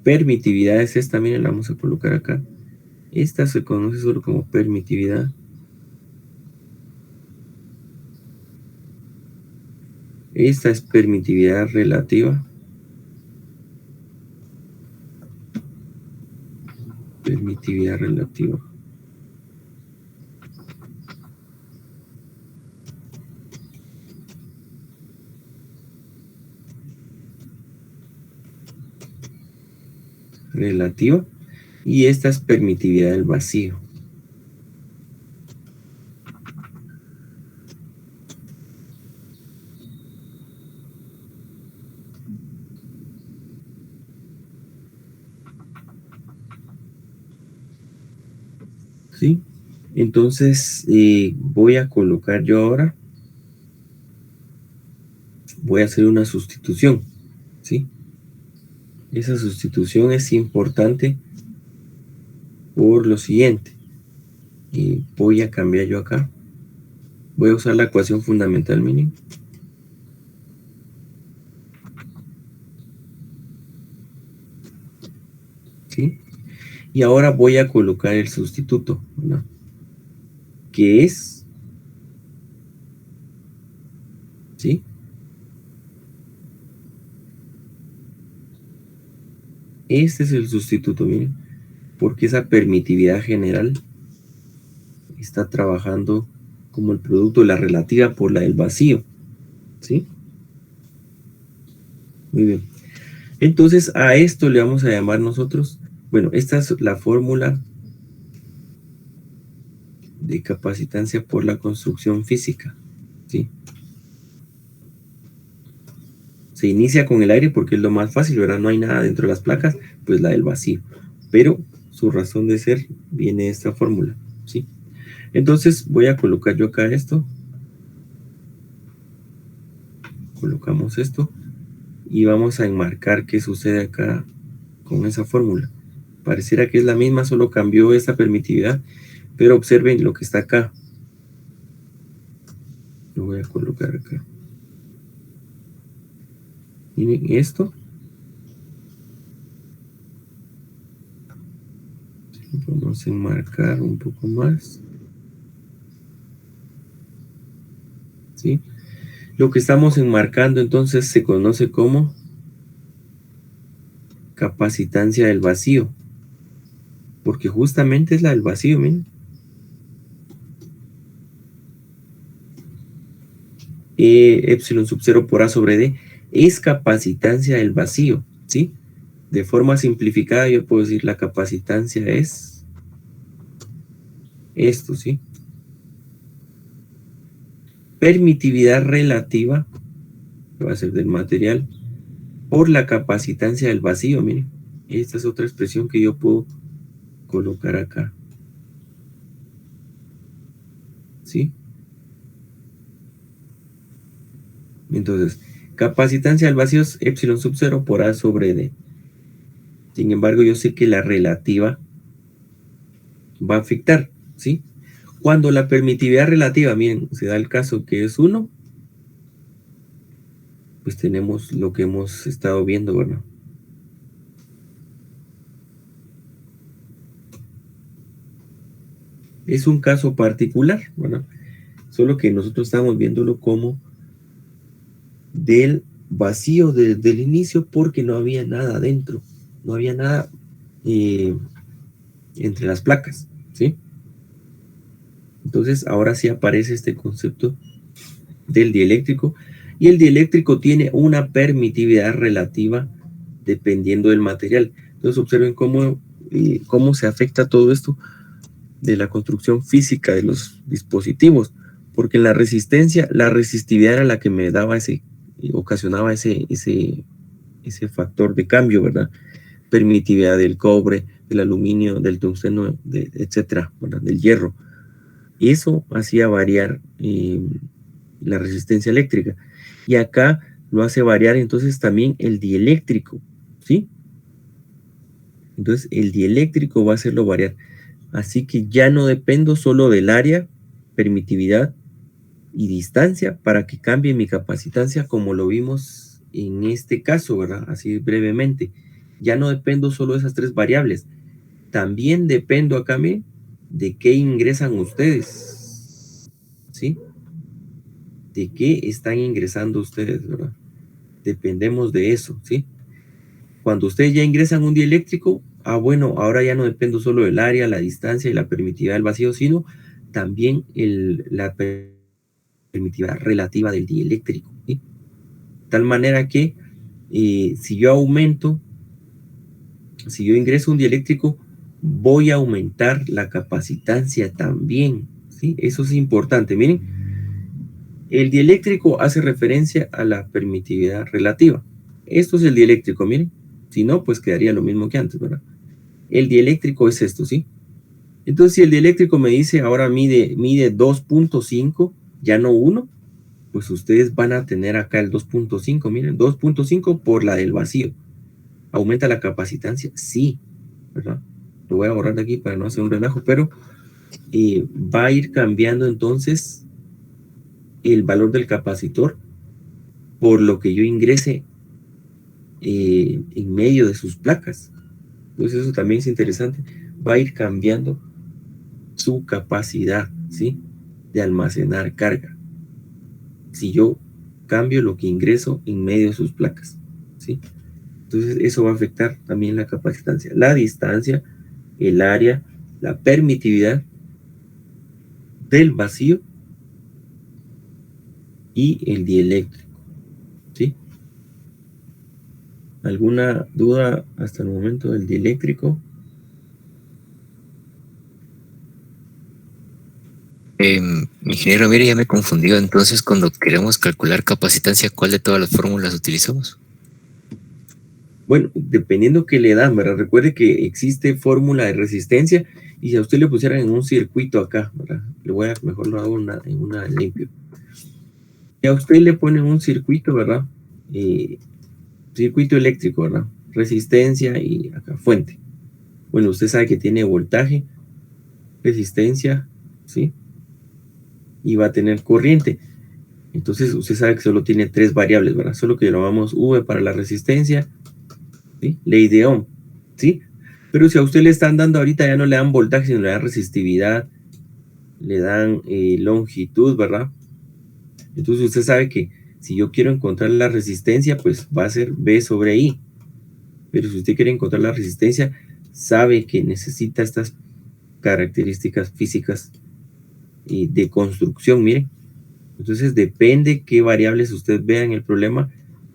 permitividad, es esta, miren, la vamos a colocar acá. Esta se conoce solo como permitividad. Esta es permitividad relativa. Permitividad relativa. Relativa. Y esta es permitividad del vacío. ¿Sí? Entonces voy a colocar yo ahora, voy a hacer una sustitución, ¿sí? Esa sustitución es importante por lo siguiente. Voy a cambiar yo acá. Voy a usar la ecuación fundamental mínima. ¿Sí? Y ahora voy a colocar el sustituto, ¿no? Que es, ¿sí? Este es el sustituto, miren, porque esa permitividad general está trabajando como el producto de la relativa por la del vacío, ¿sí? Muy bien. Entonces a esto le vamos a llamar nosotros, bueno, esta es la fórmula de capacitancia por la construcción física, ¿sí? Se inicia con el aire porque es lo más fácil, ¿verdad? No hay nada dentro de las placas, pues la del vacío. Pero su razón de ser viene de esta fórmula, ¿sí? Entonces voy a colocar yo acá esto. Colocamos esto y vamos a enmarcar qué sucede acá con esa fórmula. Pareciera que es la misma, solo cambió esta permitividad, pero observen lo que está acá. Lo voy a colocar acá. Miren esto. Vamos a enmarcar un poco más. ¿sí? Lo que estamos enmarcando entonces se conoce como capacitancia del vacío, porque justamente es la del vacío, miren. Epsilon sub 0 por A sobre D es capacitancia del vacío, ¿sí? De forma simplificada yo puedo decir la capacitancia es esto, ¿sí? Permitividad relativa, que va a ser del material, por la capacitancia del vacío, miren. Esta es otra expresión que yo puedo colocar acá, ¿sí? Entonces, capacitancia del vacío es epsilon sub 0 por A sobre D. Sin embargo, yo sé que la relativa va a afectar, ¿sí? Cuando la permitividad relativa, miren, se da el caso que es 1, pues tenemos lo que hemos estado viendo, ¿verdad? Es un caso particular, ¿verdad? Solo que nosotros estamos viéndolo como del vacío desde el inicio porque no había nada dentro, no había nada entre las placas, ¿sí? Entonces ahora sí aparece este concepto del dieléctrico y el dieléctrico tiene una permitividad relativa dependiendo del material. Entonces observen cómo se afecta todo esto de la construcción física de los dispositivos, porque en la resistencia, la resistividad era la que me daba ocasionaba ese factor de cambio, ¿verdad? Permitividad del cobre, del aluminio, del tungsteno, etcétera, ¿verdad? Del hierro. Y eso hacía variar la resistencia eléctrica. Y acá lo hace variar entonces también el dieléctrico, ¿sí? Entonces el dieléctrico va a hacerlo variar. Así que ya no dependo solo del área, permitividad y distancia para que cambie mi capacitancia como lo vimos en este caso, ¿verdad? Así brevemente. Ya no dependo solo de esas tres variables. También dependo acá de qué ingresan ustedes, ¿sí? De qué están ingresando ustedes, ¿verdad? Dependemos de eso, ¿sí? Cuando ustedes ya ingresan un dieléctrico, bueno, ahora ya no dependo solo del área, la distancia y la permitividad del vacío, sino también la permitividad relativa del dieléctrico, ¿sí? Tal manera que si yo ingreso un dieléctrico, voy a aumentar la capacitancia también, ¿sí? Eso es importante. Miren, el dieléctrico hace referencia a la permitividad relativa. Esto es el dieléctrico, miren. Si no, pues quedaría lo mismo que antes, ¿verdad? El dieléctrico es esto, ¿sí? Entonces, si el dieléctrico me dice ahora mide 2.5, ya no 1, pues ustedes van a tener acá el 2.5, miren, 2.5 por la del vacío. ¿Aumenta la capacitancia? Sí, ¿verdad? Lo voy a borrar de aquí para no hacer un relajo, pero va a ir cambiando entonces el valor del capacitor por lo que yo ingrese en medio de sus placas. Entonces eso también es interesante. Va a ir cambiando su capacidad, ¿sí? De almacenar carga. Si yo cambio lo que ingreso en medio de sus placas, ¿sí? Entonces eso va a afectar también la capacitancia, la distancia, el área, la permitividad del vacío y el dieléctrico, ¿sí? ¿Alguna duda hasta el momento del dieléctrico? Ingeniero, mire, ya me he confundido. Entonces, cuando queremos calcular capacitancia, ¿cuál de todas las fórmulas utilizamos? Bueno, dependiendo que le dan, ¿verdad? Recuerde que existe fórmula de resistencia y si a usted le pusieran en un circuito acá, ¿verdad? Mejor lo hago en una limpio. Si a usted le ponen un circuito, ¿verdad? Circuito eléctrico, ¿verdad? Resistencia y acá fuente. Bueno, usted sabe que tiene voltaje, resistencia, ¿sí? Y va a tener corriente. Entonces usted sabe que solo tiene tres variables, ¿verdad? Solo que llamamos V para la resistencia, ¿sí? Ley de Ohm, ¿sí? Pero si a usted le están dando ahorita, ya no le dan voltaje, sino le dan resistividad, le dan longitud, ¿verdad? Entonces usted sabe que si yo quiero encontrar la resistencia, pues va a ser B sobre I. Pero si usted quiere encontrar la resistencia, sabe que necesita estas características físicas y de construcción, miren. Entonces depende qué variables usted vea en el problema,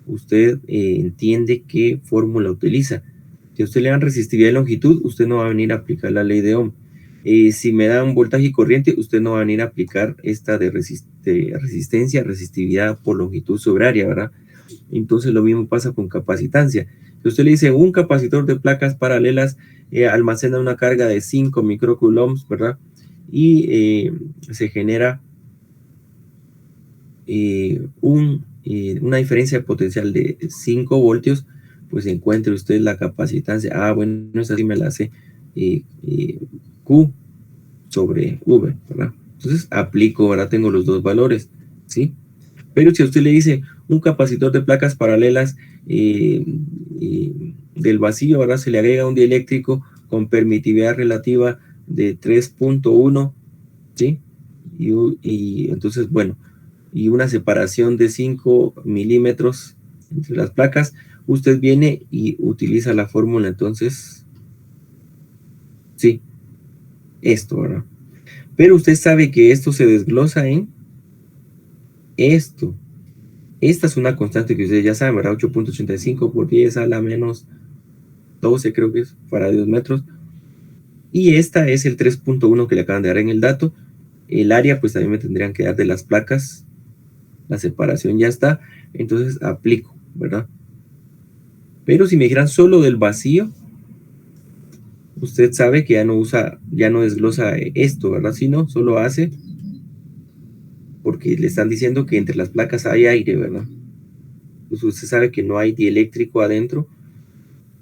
usted entiende qué fórmula utiliza. Si a usted le dan resistividad y longitud, usted no va a venir a aplicar la ley de Ohm. Si me dan voltaje y corriente, usted no va a venir a aplicar esta de resistencia, resistividad por longitud sobre área, ¿verdad? Entonces lo mismo pasa con capacitancia. Si usted le dice un capacitor de placas paralelas almacena una carga de 5 microcoulombs, ¿verdad? Y se genera una diferencia de potencial de 5 voltios, pues encuentre usted la capacitancia. Ah, bueno, esa sí me la hace Q sobre V, ¿verdad? Entonces aplico, ahora tengo los dos valores, ¿sí? Pero si a usted le dice un capacitor de placas paralelas del vacío, ahora se le agrega un dieléctrico con permitividad relativa de 3.1, ¿sí? Y entonces, bueno, y una separación de 5 milímetros entre las placas, usted viene y utiliza la fórmula, entonces, sí, esto, ¿verdad? Pero usted sabe que esto se desglosa en esto. Esta es una constante que ustedes ya saben, ¿verdad? 8.85 por 10 a la menos 12, creo que es, faradios metros. Y esta es el 3.1 que le acaban de dar en el dato. El área, pues también me tendrían que dar de las placas. La separación ya está. Entonces aplico, ¿verdad? Pero si me dijeran solo del vacío, usted sabe que ya no desglosa esto, ¿verdad? Sino solo hace porque le están diciendo que entre las placas hay aire, ¿verdad? Pues usted sabe que no hay dieléctrico adentro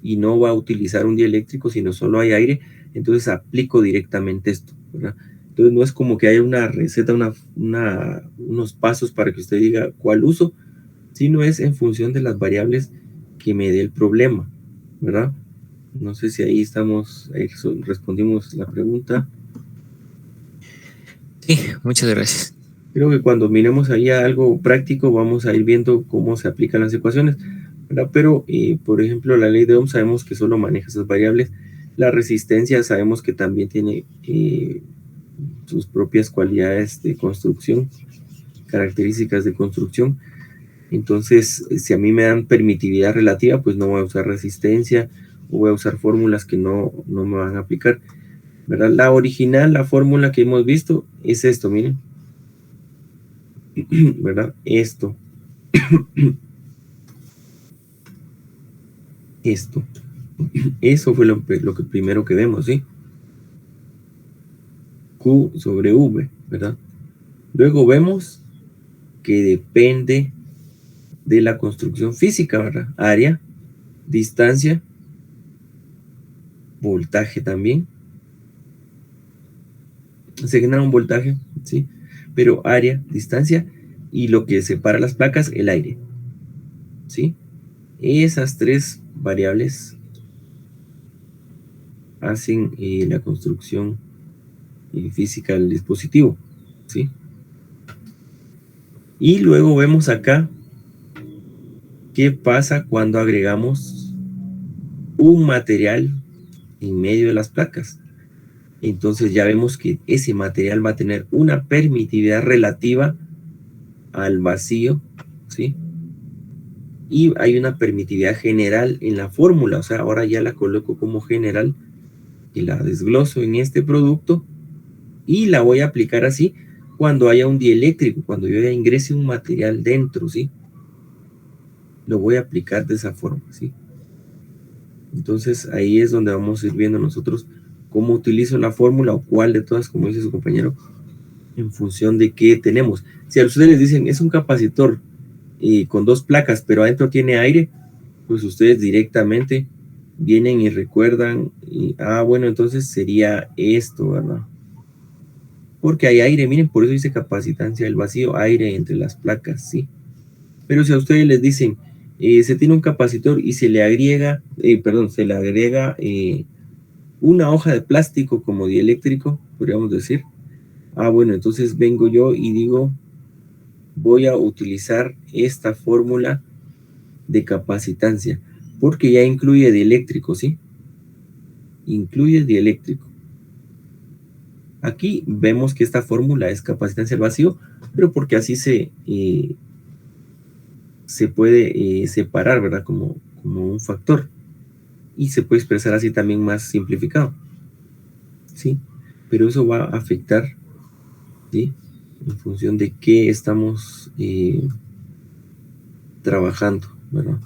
y no va a utilizar un dieléctrico, sino solo hay aire, entonces aplico directamente esto, ¿verdad? Entonces no es como que haya una receta, unos pasos para que usted diga cuál uso, sino es en función de las variables que me dé el problema, ¿verdad? No sé si ahí estamos, ahí respondimos la pregunta. Sí, muchas gracias. Creo que cuando miremos ahí a algo práctico vamos a ir viendo cómo se aplican las ecuaciones, ¿verdad? Pero, por ejemplo, la ley de Ohm sabemos que solo maneja esas variables. La resistencia sabemos que también tiene sus propias cualidades de construcción, características de construcción. Entonces, si a mí me dan permitividad relativa, pues no voy a usar resistencia o voy a usar fórmulas que no me van a aplicar, ¿verdad? La original, la fórmula que hemos visto es esto, miren. ¿Verdad? Esto. Esto. Eso fue lo que primero que vemos, ¿sí? Q sobre V, ¿verdad? Luego vemos que depende de la construcción física, ¿verdad? Área, distancia, voltaje también. Se genera un voltaje, ¿sí? Pero área, distancia y lo que separa las placas, el aire, ¿sí? Esas tres variables hacen la construcción física del dispositivo, ¿sí? Y luego vemos acá qué pasa cuando agregamos un material en medio de las placas. Entonces ya vemos que ese material va a tener una permitividad relativa al vacío, ¿sí? Y hay una permitividad general en la fórmula, o sea, ahora ya la coloco como general y la desgloso en este producto y la voy a aplicar así cuando haya un dieléctrico, cuando yo ya ingrese un material dentro, ¿sí? Lo voy a aplicar de esa forma, ¿sí? Entonces ahí es donde vamos a ir viendo nosotros cómo utilizo la fórmula o cuál de todas, como dice su compañero, en función de qué tenemos. Si a ustedes les dicen es un capacitor con dos placas, pero adentro tiene aire, pues ustedes directamente vienen y recuerdan, bueno, entonces sería esto, ¿verdad? Porque hay aire, miren, por eso dice capacitancia del vacío, aire entre las placas, ¿sí? Pero si a ustedes les dicen, se tiene un capacitor y se le agrega, una hoja de plástico como dieléctrico, podríamos decir, bueno, entonces vengo yo y digo, voy a utilizar esta fórmula de capacitancia, porque ya incluye dieléctrico, ¿sí? Incluye dieléctrico. Aquí vemos que esta fórmula es capacitancia al vacío, pero porque así se puede separar, ¿verdad? Como un factor. Y se puede expresar así también más simplificado, ¿sí? Pero eso va a afectar, ¿sí? En función de qué estamos trabajando, ¿verdad?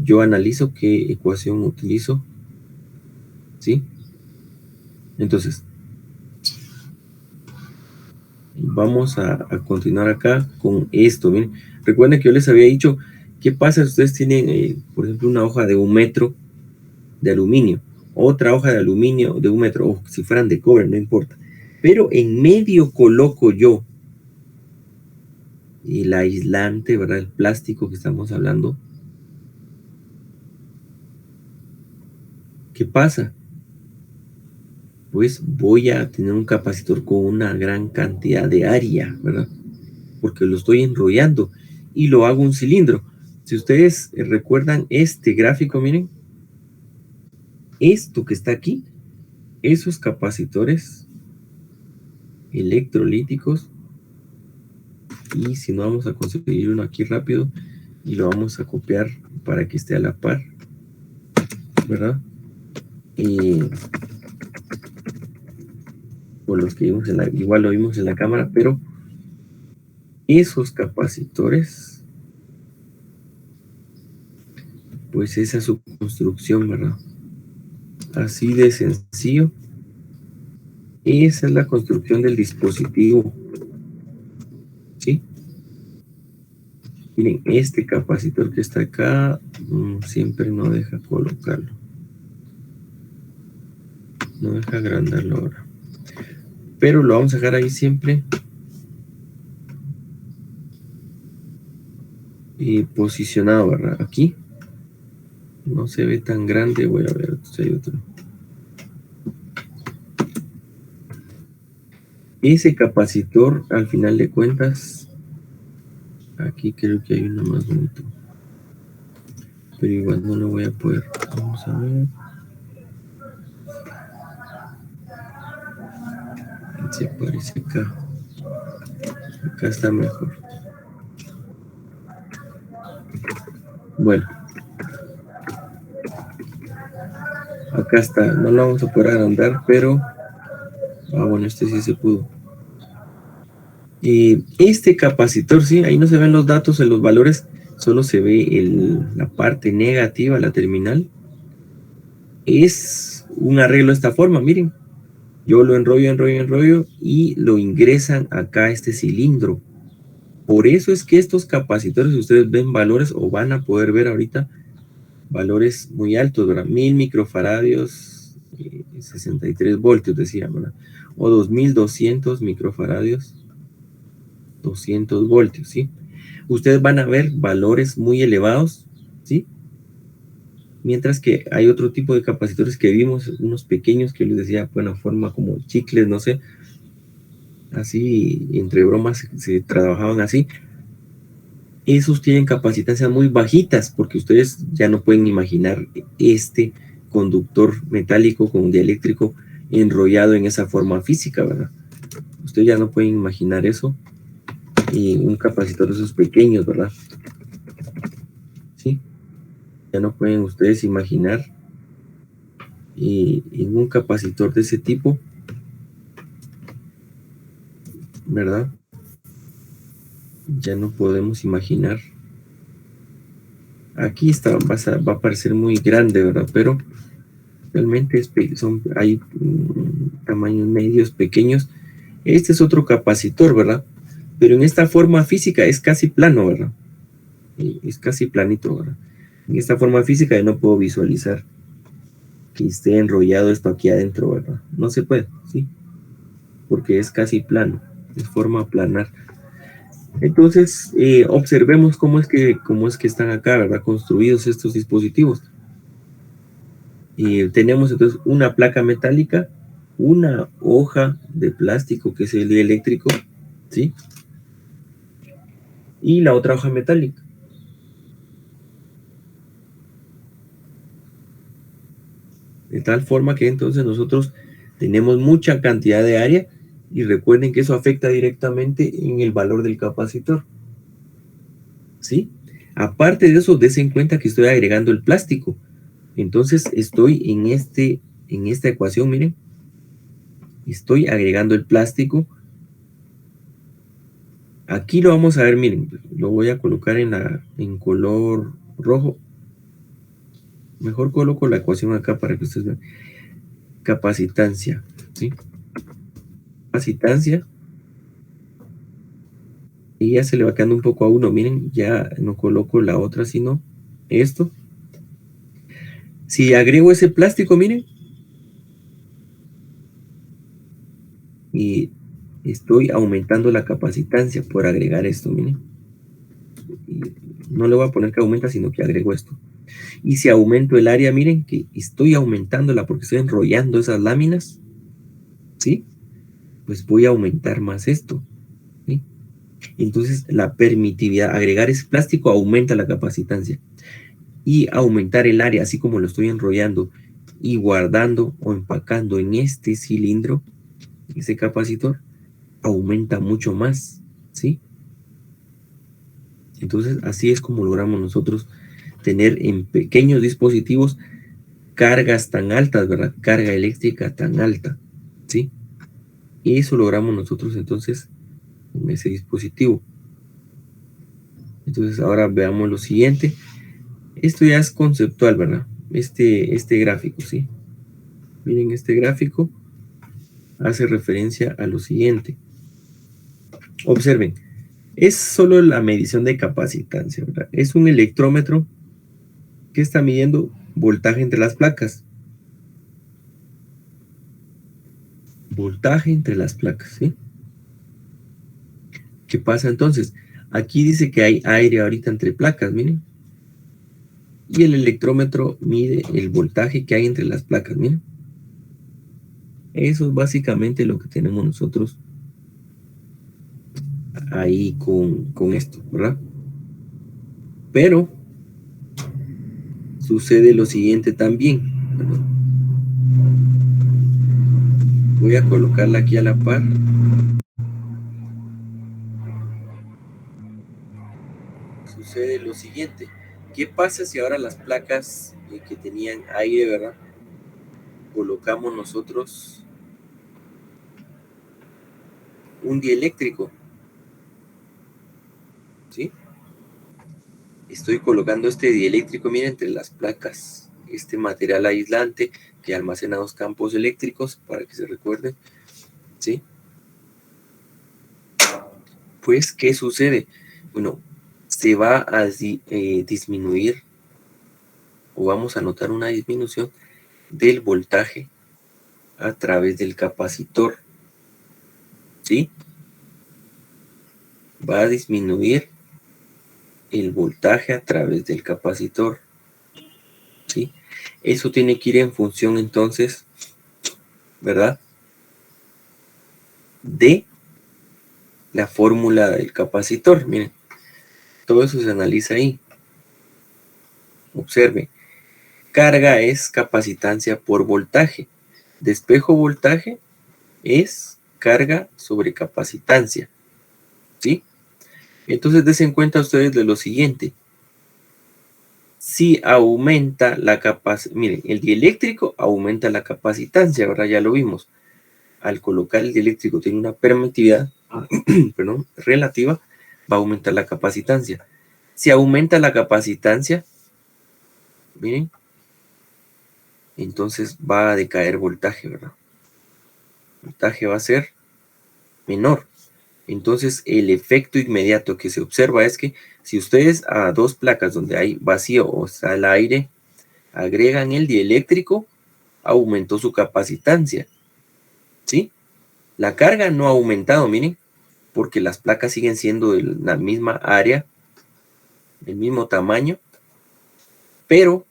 Yo analizo qué ecuación utilizo, ¿sí? Entonces, vamos a continuar acá con esto. Miren, recuerden que yo les había dicho, ¿qué pasa si ustedes tienen, por ejemplo, una hoja de 1 metro de aluminio, otra hoja de aluminio de 1 metro, o si fueran de cobre, no importa, pero en medio coloco yo el aislante, ¿verdad? El plástico que estamos hablando. ¿Qué pasa? Pues voy a tener un capacitor con una gran cantidad de área, ¿verdad? Porque lo estoy enrollando y lo hago un cilindro. Si ustedes recuerdan este gráfico, miren, esto que está aquí, esos capacitores electrolíticos, y si no, vamos a conseguir uno aquí rápido y lo vamos a copiar para que esté a la par, ¿verdad? Por los que vimos igual lo vimos en la cámara, pero esos capacitores, pues esa es su construcción, ¿verdad? Así de sencillo. Esa es la construcción del dispositivo, ¿sí? Miren, este capacitor que está acá siempre no deja colocarlo. No deja agrandarlo ahora. Pero lo vamos a dejar ahí siempre. Y posicionado, ¿verdad? Aquí. No se ve tan grande. Voy a ver si hay otro. Ese capacitor, al final de cuentas, aquí creo que hay uno más bonito. Pero igual no lo voy a poder. Vamos a ver. Se parece acá. Acá está mejor. Bueno. Acá está. No lo vamos a poder agrandar, pero... bueno, este sí se pudo. Este capacitor, sí, ahí no se ven los datos en los valores, solo se ve la parte negativa, la terminal. Es un arreglo de esta forma, miren. Yo lo enrollo y lo ingresan acá a este cilindro. Por eso es que estos capacitores, ustedes ven valores o van a poder ver ahorita valores muy altos, ¿verdad? 1000 microfaradios, 63 voltios, decía, ¿verdad? O 2200 microfaradios, 200 voltios, ¿sí? Ustedes van a ver valores muy elevados, ¿sí? Mientras que hay otro tipo de capacitores que vimos, unos pequeños que les decía, bueno, forma como chicles, no sé, así, entre bromas se trabajaban así. Esos tienen capacitancias muy bajitas, porque ustedes ya no pueden imaginar este conductor metálico con un dieléctrico enrollado en esa forma física, ¿verdad? Ustedes ya no pueden imaginar eso. Y un capacitor de esos pequeños, ¿verdad? Sí. Ya no pueden ustedes imaginar en un capacitor de ese tipo, ¿verdad? Ya no podemos imaginar. Aquí está, va a parecer muy grande, ¿verdad? Pero realmente hay tamaños medios, pequeños. Este es otro capacitor, ¿verdad? Pero en esta forma física es casi plano, ¿verdad? Es casi planito, ¿verdad? En esta forma física yo no puedo visualizar que esté enrollado esto aquí adentro, ¿verdad? No se puede, ¿sí? Porque es casi plano, es forma planar. Entonces, observemos cómo es que están acá, ¿verdad? Construidos estos dispositivos. Tenemos entonces una placa metálica, una hoja de plástico que es el eléctrico, ¿sí? y la otra hoja metálica. De tal forma que entonces nosotros tenemos mucha cantidad de área y recuerden que eso afecta directamente en el valor del capacitor. ¿Sí? Aparte de eso, dense en cuenta que estoy agregando el plástico. Entonces estoy en esta ecuación, miren. Estoy agregando el plástico. Aquí lo vamos a ver, miren. Lo voy a colocar en color rojo. Mejor coloco la ecuación acá para que ustedes vean. Capacitancia, ¿sí? Capacitancia. Y ya se le va quedando un poco a uno. Miren, ya no coloco la otra, sino esto. Si agrego ese plástico, miren. Y estoy aumentando la capacitancia por agregar esto, miren. Y no le voy a poner que aumenta, sino que agrego esto. Y si aumento el área, miren que estoy aumentándola porque estoy enrollando esas láminas, ¿sí? Pues voy a aumentar más esto, ¿sí? Entonces la permitividad, agregar ese plástico aumenta la capacitancia. Y aumentar el área, así como lo estoy enrollando y guardando o empacando en este cilindro, ese capacitor, aumenta mucho más, ¿sí? Entonces así es como logramos nosotros tener en pequeños dispositivos cargas tan altas, ¿verdad? Carga eléctrica tan alta, ¿sí? Y eso logramos nosotros entonces en ese dispositivo. Entonces ahora veamos lo siguiente. Esto ya es conceptual, ¿verdad? Este gráfico, ¿sí? Miren, este gráfico hace referencia a lo siguiente. Observen, es solo la medición de capacitancia, ¿verdad? Es un electrómetro que está midiendo voltaje entre las placas. Voltaje entre las placas, ¿sí? ¿Qué pasa entonces? Aquí dice que hay aire ahorita entre placas, miren. Y el electrómetro mide el voltaje que hay entre las placas, miren. Eso es básicamente lo que tenemos nosotros ahí con esto, ¿verdad? Pero sucede lo siguiente también, ¿verdad? Voy a colocarla aquí a la par. Sucede lo siguiente. ¿Qué pasa si ahora las placas que tenían aire, ¿verdad? Colocamos nosotros un dieléctrico, ¿sí? Estoy colocando este dieléctrico, miren, entre las placas. Este material aislante que almacena dos campos eléctricos, para que se recuerden, ¿sí? Pues, ¿qué sucede? Bueno, se va a disminuir, o vamos a notar una disminución del voltaje a través del capacitor, ¿sí? Va a disminuir el voltaje a través del capacitor, ¿sí? Eso tiene que ir en función, entonces, ¿verdad? De la fórmula del capacitor. Miren, todo eso se analiza ahí. Observe, carga es capacitancia por voltaje. Despejo voltaje es carga sobre capacitancia, ¿sí? Entonces den cuenta ustedes de lo siguiente. Si aumenta la capacidad, miren, el dieléctrico aumenta la capacitancia, ahora ya lo vimos. Al colocar el dieléctrico tiene una permitividad perdón, relativa, va a aumentar la capacitancia. Si aumenta la capacitancia, miren, entonces va a decaer voltaje, ¿verdad? Voltaje va a ser menor. Entonces el efecto inmediato que se observa es que si ustedes a dos placas donde hay vacío o está el aire, agregan el dieléctrico, aumentó su capacitancia, ¿sí? La carga no ha aumentado, miren, porque las placas siguen siendo de la misma área, el mismo tamaño, pero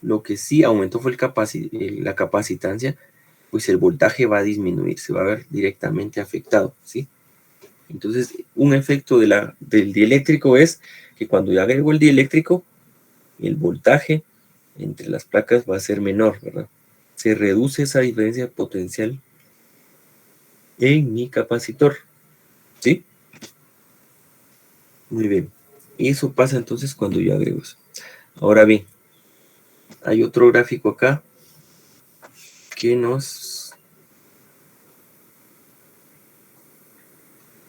lo que sí aumentó fue la capacitancia, pues el voltaje va a disminuir, se va a ver directamente afectado, ¿sí? Entonces, un efecto del dieléctrico es que cuando yo agrego el dieléctrico, el voltaje entre las placas va a ser menor, ¿verdad? Se reduce esa diferencia potencial en mi capacitor, ¿sí? Muy bien. Eso pasa entonces cuando yo agrego eso. Ahora bien, hay otro gráfico acá que nos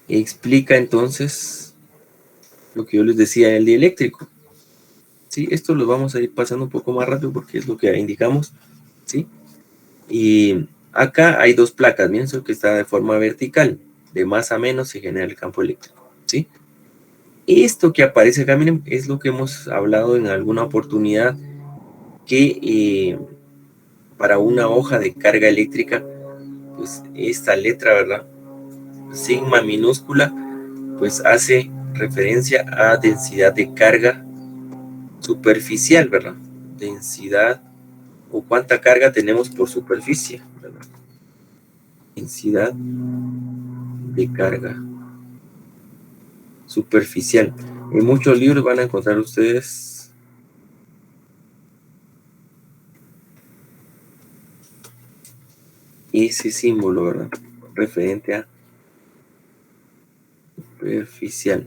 explica entonces lo que yo les decía del dieléctrico. ¿Sí? Esto lo vamos a ir pasando un poco más rápido porque es lo que indicamos, ¿sí? Y acá hay dos placas, miren eso que está de forma vertical, de más a menos se genera el campo eléctrico, ¿sí? Esto que aparece acá, miren, es lo que hemos hablado en alguna oportunidad, que para una hoja de carga eléctrica, pues esta letra, ¿verdad? Sigma minúscula, pues hace referencia a densidad de carga superficial, ¿verdad? Densidad o cuánta carga tenemos por superficie, ¿verdad? Densidad de carga superficial. En muchos libros van a encontrar ustedes ese símbolo, ¿verdad? Referente a superficial.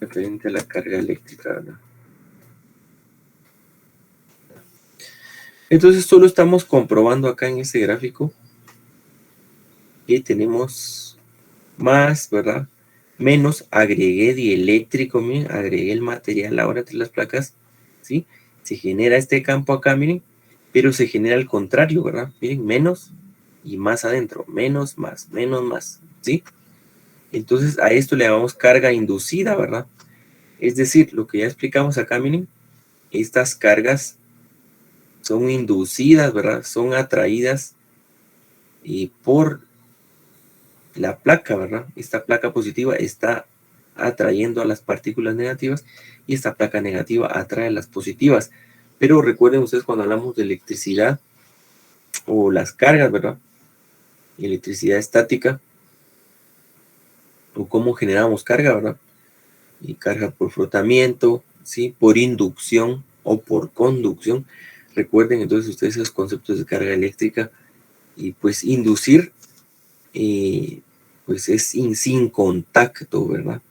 Referente a la carga eléctrica, ¿verdad? Entonces solo estamos comprobando acá en este gráfico que tenemos más, ¿verdad? Menos, agregué dieléctrico, miren, agregué el material ahora entre las placas, ¿sí? Se genera este campo acá, miren, pero se genera al contrario, ¿verdad? Miren, menos y más adentro, menos, más, ¿sí? Entonces a esto le llamamos carga inducida, ¿verdad? Es decir, lo que ya explicamos acá, miren, estas cargas son inducidas, ¿verdad? Son atraídas por la placa, ¿verdad? Esta placa positiva está atrayendo a las partículas negativas y esta placa negativa atrae las positivas. Pero recuerden ustedes cuando hablamos de electricidad o las cargas, ¿verdad? Electricidad estática o cómo generamos carga, ¿verdad? Y carga por frotamiento, ¿sí? Por inducción o por conducción. Recuerden entonces ustedes esos conceptos de carga eléctrica y pues inducir pues es sin contacto, ¿verdad?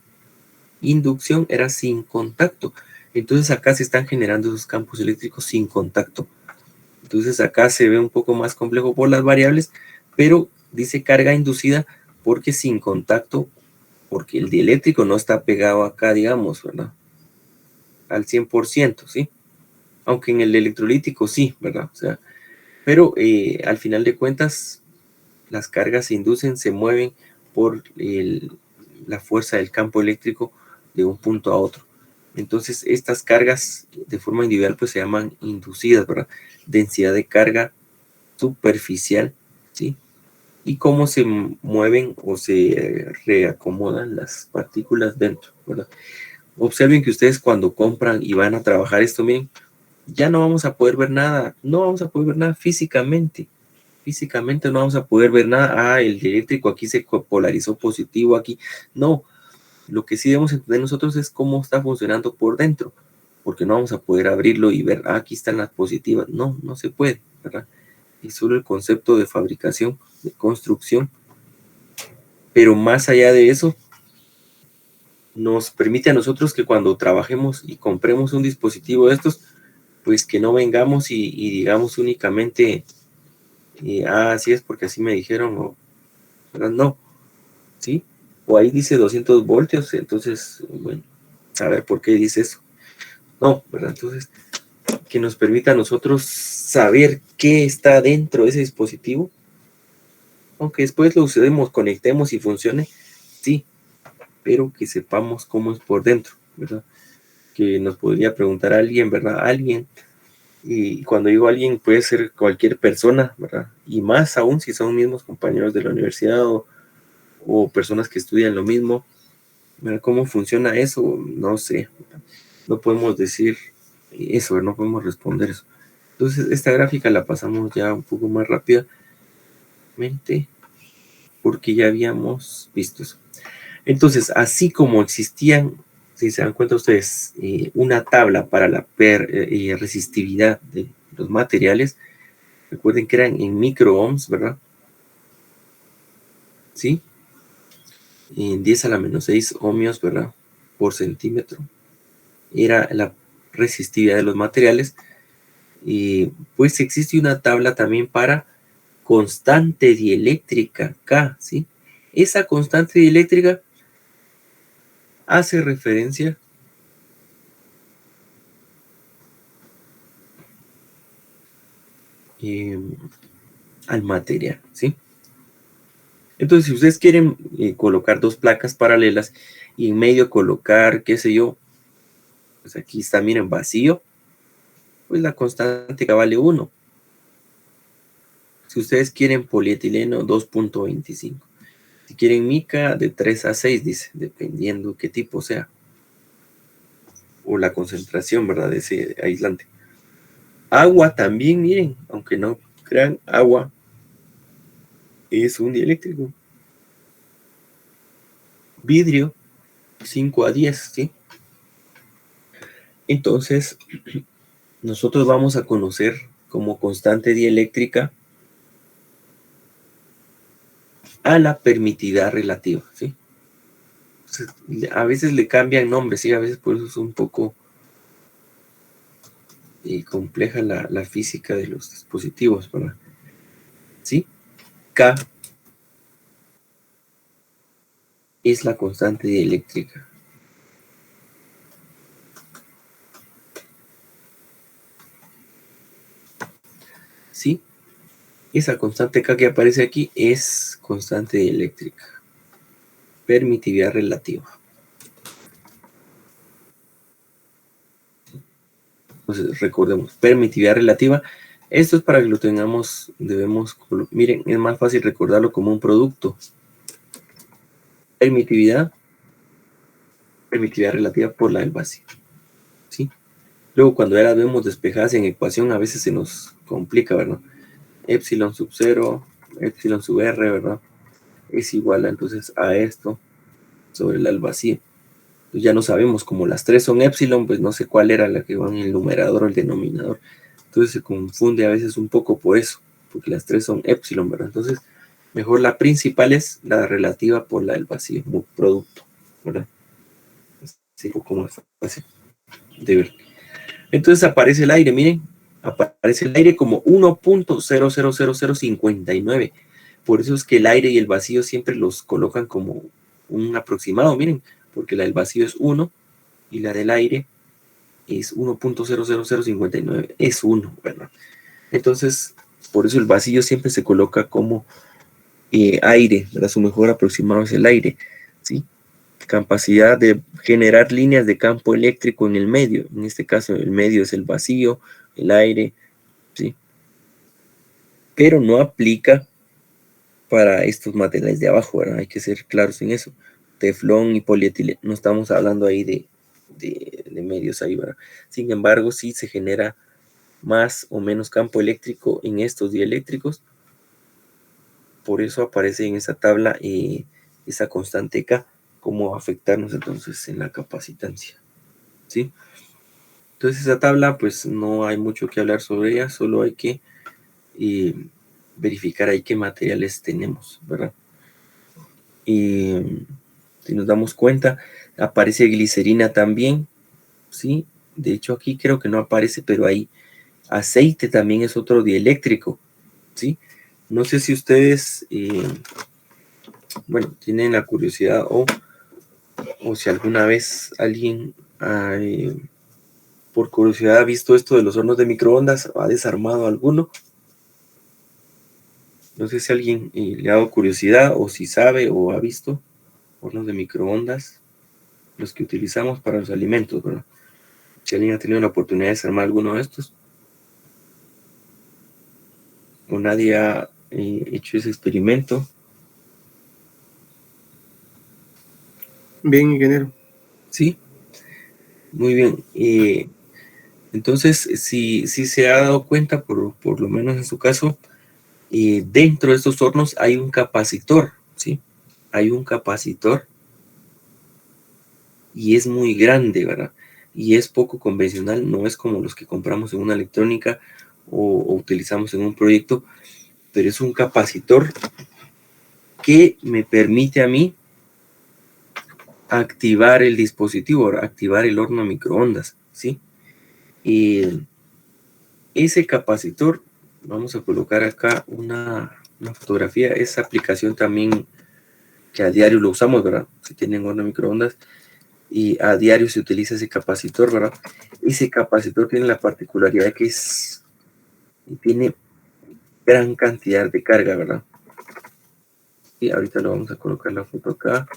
Inducción era sin contacto. Entonces acá se están generando esos campos eléctricos sin contacto. Entonces acá se ve un poco más complejo por las variables, pero dice carga inducida porque sin contacto, porque el dieléctrico no está pegado acá, digamos, ¿verdad? Al 100%, ¿sí? Aunque en el electrolítico sí, ¿verdad? O sea, pero al final de cuentas, las cargas se inducen, se mueven por la fuerza del campo eléctrico de un punto a otro. Entonces, estas cargas de forma individual pues se llaman inducidas, ¿verdad? Densidad de carga superficial, ¿sí? Y cómo se mueven o se reacomodan las partículas dentro, ¿verdad? Observen que ustedes cuando compran y van a trabajar esto, miren, ya no vamos a poder ver nada, no vamos a poder ver nada físicamente. Físicamente no vamos a poder ver nada. Ah, el eléctrico aquí se polarizó positivo aquí. No, lo que sí debemos entender nosotros es cómo está funcionando por dentro, porque no vamos a poder abrirlo y ver, aquí están las positivas. No, no se puede, ¿verdad? Es solo el concepto de fabricación, de construcción. Pero más allá de eso, nos permite a nosotros que cuando trabajemos y compremos un dispositivo de estos, pues que no vengamos y digamos únicamente, así es porque así me dijeron, o, ¿verdad? No, ¿sí? O ahí dice 200 voltios, entonces, bueno, a ver por qué dice eso. No, ¿verdad? Entonces, que nos permita a nosotros saber qué está dentro de ese dispositivo, aunque después lo usemos, conectemos y funcione, sí, pero que sepamos cómo es por dentro, ¿verdad? Que nos podría preguntar alguien, ¿verdad? Alguien, y cuando digo alguien puede ser cualquier persona, ¿verdad? Y más aún si son mismos compañeros de la universidad o personas que estudian lo mismo, ¿verdad? ¿Cómo funciona eso? No sé, no podemos decir eso, no podemos responder eso. Entonces, esta gráfica la pasamos ya un poco más rápidamente. porque ya habíamos visto eso. Entonces, así como existían, si se dan cuenta ustedes, una tabla para la resistividad de los materiales, recuerden que eran en microohms, ¿verdad? ¿Sí? En 10 a la menos 6 ohmios, ¿verdad? Por centímetro. Era la resistividad de los materiales. Y pues existe una tabla también para constante dieléctrica K, ¿sí? Esa constante dieléctrica hace referencia al material, ¿sí? Entonces, si ustedes quieren colocar dos placas paralelas y en medio colocar, qué sé yo, pues aquí está, miren, vacío, pues la constante K vale 1. Si ustedes quieren polietileno, 2.25. Si quieren mica, de 3 a 6, dice, dependiendo qué tipo sea. O la concentración, ¿verdad? De ese aislante. Agua también, miren, aunque no crean, agua es un dieléctrico. Vidrio, 5 a 10, ¿sí? Entonces, nosotros vamos a conocer como constante dieléctrica a la permitividad relativa, ¿sí? Entonces, a veces le cambian nombres, ¿sí? A veces por eso es un poco compleja la física de los dispositivos, ¿verdad? ¿Sí? K es la constante dieléctrica. ¿Sí? Esa constante K que aparece aquí es constante dieléctrica. Permitividad relativa. Entonces, recordemos, permitividad relativa. Esto es para que lo tengamos, miren, es más fácil recordarlo como un producto. Permitividad relativa por la del vacío. ¿Sí? Luego, cuando ya las vemos despejadas en ecuación, a veces se nos complica, ¿verdad? Epsilon sub 0, epsilon sub r, ¿verdad? Es igual entonces a esto sobre la del vacío. Entonces ya no sabemos, como las tres son epsilon, pues no sé cuál era la que va en el numerador o el denominador. Entonces se confunde a veces un poco por eso, porque las tres son epsilon, ¿verdad? Entonces, mejor la principal es la relativa por la del vacío, como producto, ¿verdad? Así un poco más fácil de ver. Entonces aparece el aire, miren, aparece el aire como 1.000059. Por eso es que el aire y el vacío siempre los colocan como un aproximado, miren, porque la del vacío es 1 y la del aire es 1.00059, es 1, ¿verdad? Entonces, por eso el vacío siempre se coloca como aire, ¿verdad? Su mejor aproximado es el aire, ¿sí? Capacidad de generar líneas de campo eléctrico en el medio. En este caso, el medio es el vacío, el aire, ¿sí? Pero no aplica para estos materiales de abajo, ¿verdad? Hay que ser claros en eso. Teflón y polietileno, no estamos hablando ahí de medios ahí, ¿verdad? Sin embargo, sí se genera más o menos campo eléctrico en estos dieléctricos. Por eso aparece en esa tabla esa constante K, cómo afectarnos entonces en la capacitancia, ¿sí? Entonces esa tabla, pues no hay mucho que hablar sobre ella, solo hay que verificar ahí qué materiales tenemos, ¿verdad? Y si nos damos cuenta, aparece glicerina también, ¿sí? De hecho aquí creo que no aparece, pero ahí aceite también es otro dieléctrico, ¿sí? No sé si ustedes, bueno, tienen la curiosidad o si alguna vez alguien por curiosidad ha visto esto de los hornos de microondas o ha desarmado alguno. No sé si alguien le ha dado curiosidad o si sabe o ha visto hornos de microondas, los que utilizamos para los alimentos, ¿verdad? Si alguien ha tenido la oportunidad de desarmar alguno de estos o nadie ha hecho ese experimento. Bien, ingeniero. Sí, muy bien. Entonces, si se ha dado cuenta, por lo menos en su caso, dentro de estos hornos hay un capacitor, ¿sí? Hay un capacitor y es muy grande, ¿verdad? Y es poco convencional, no es como los que compramos en una electrónica o utilizamos en un proyecto, pero es un capacitor que me permite a mí activar el dispositivo, activar el horno a microondas, ¿sí? Y ese capacitor, vamos a colocar acá una fotografía, esa aplicación también que a diario lo usamos, ¿verdad? Si tienen horno a microondas y a diario se utiliza ese capacitor, ¿verdad? Ese capacitor tiene la particularidad que tiene gran cantidad de carga, ¿verdad? Y ahorita lo vamos a colocar la foto acá.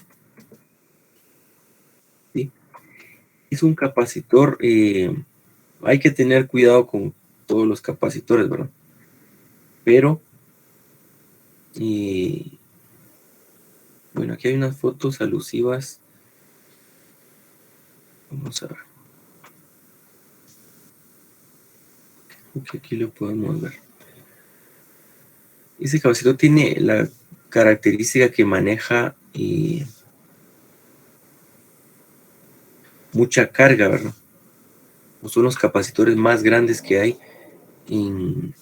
¿Sí? Es un capacitor, hay que tener cuidado con todos los capacitores, ¿verdad? Pero, bueno, aquí hay unas fotos alusivas. Vamos a ver. Aquí lo podemos ver. Ese capacitor tiene la característica que maneja mucha carga, ¿verdad? O son los capacitores más grandes que hay en...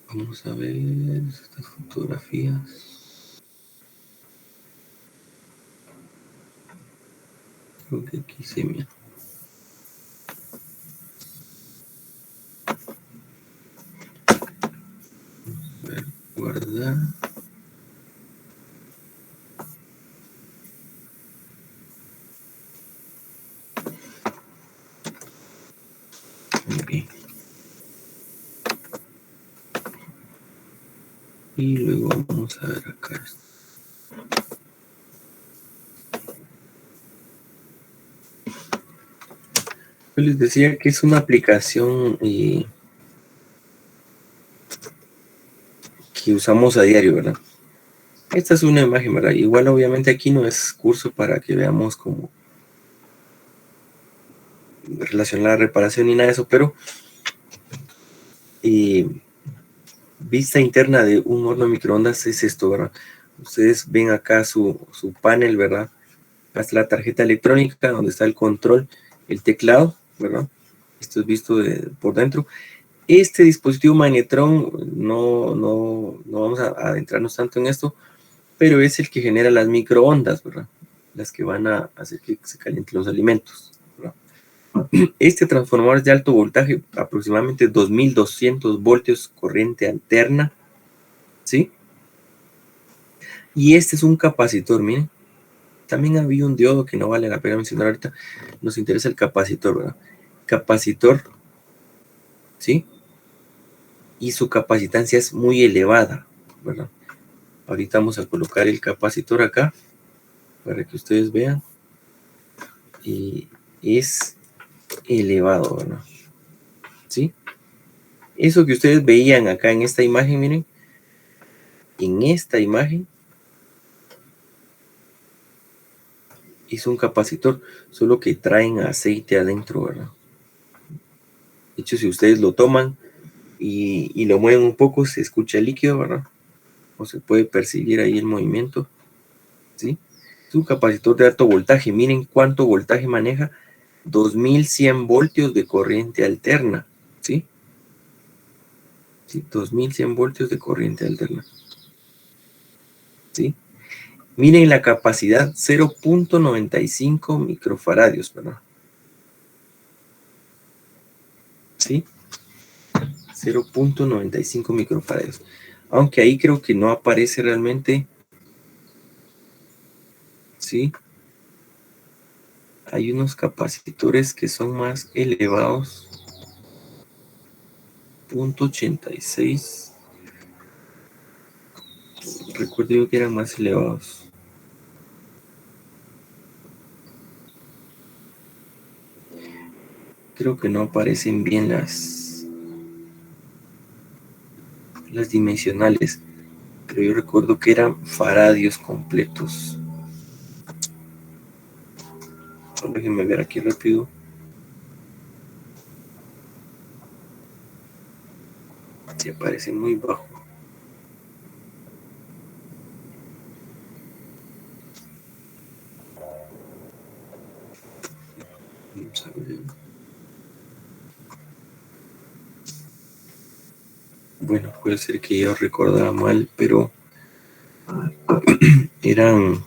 Vamos a ver estas fotografías. Creo que aquí se me... Guardar. Okay. Y luego vamos a ver acá. Yo les decía que es una aplicación que usamos a diario, ¿verdad? Esta es una imagen, ¿verdad? Igual obviamente aquí no es curso para que veamos cómo relacionar la reparación ni nada de eso, pero vista interna de un horno de microondas es esto, ¿verdad? Ustedes ven acá su panel, ¿verdad? Acá está la tarjeta electrónica donde está el control, el teclado, ¿verdad? Esto es visto por dentro. Este dispositivo Magnetron, no vamos a adentrarnos tanto en esto, pero es el que genera las microondas, ¿verdad? Las que van a hacer que se calienten los alimentos, ¿verdad? Este transformador es de alto voltaje, aproximadamente 2200 voltios corriente alterna, ¿sí? Y este es un capacitor, miren. También había un diodo que no vale la pena mencionar ahorita. Nos interesa el capacitor, ¿verdad? Capacitor, ¿sí? Y su capacitancia es muy elevada, ¿verdad? Ahorita vamos a colocar el capacitor acá para que ustedes vean. Y es elevado, ¿verdad? ¿Sí? Eso que ustedes veían acá en esta imagen, miren. En esta imagen es un capacitor, solo que traen aceite adentro, ¿verdad? De hecho, si ustedes lo toman y lo mueven un poco, se escucha el líquido, ¿verdad? O se puede percibir ahí el movimiento, ¿sí? Es un capacitor de alto voltaje. Miren cuánto voltaje maneja. 2100 voltios de corriente alterna, ¿sí? Sí, 2100 voltios de corriente alterna, ¿sí? Miren la capacidad, 0.95 microfaradios, ¿verdad? ¿Sí? 0.95 microfaradios. Aunque ahí creo que no aparece realmente, ¿sí? Hay unos capacitores que son más elevados. 0.86. Recuerdo yo que eran más elevados. Creo que no aparecen bien las dimensionales, pero yo recuerdo que eran faradios completos. Déjenme ver aquí rápido. Se aparece muy bajo. Vamos a ver. Bueno, puede ser que yo recordara mal, pero eran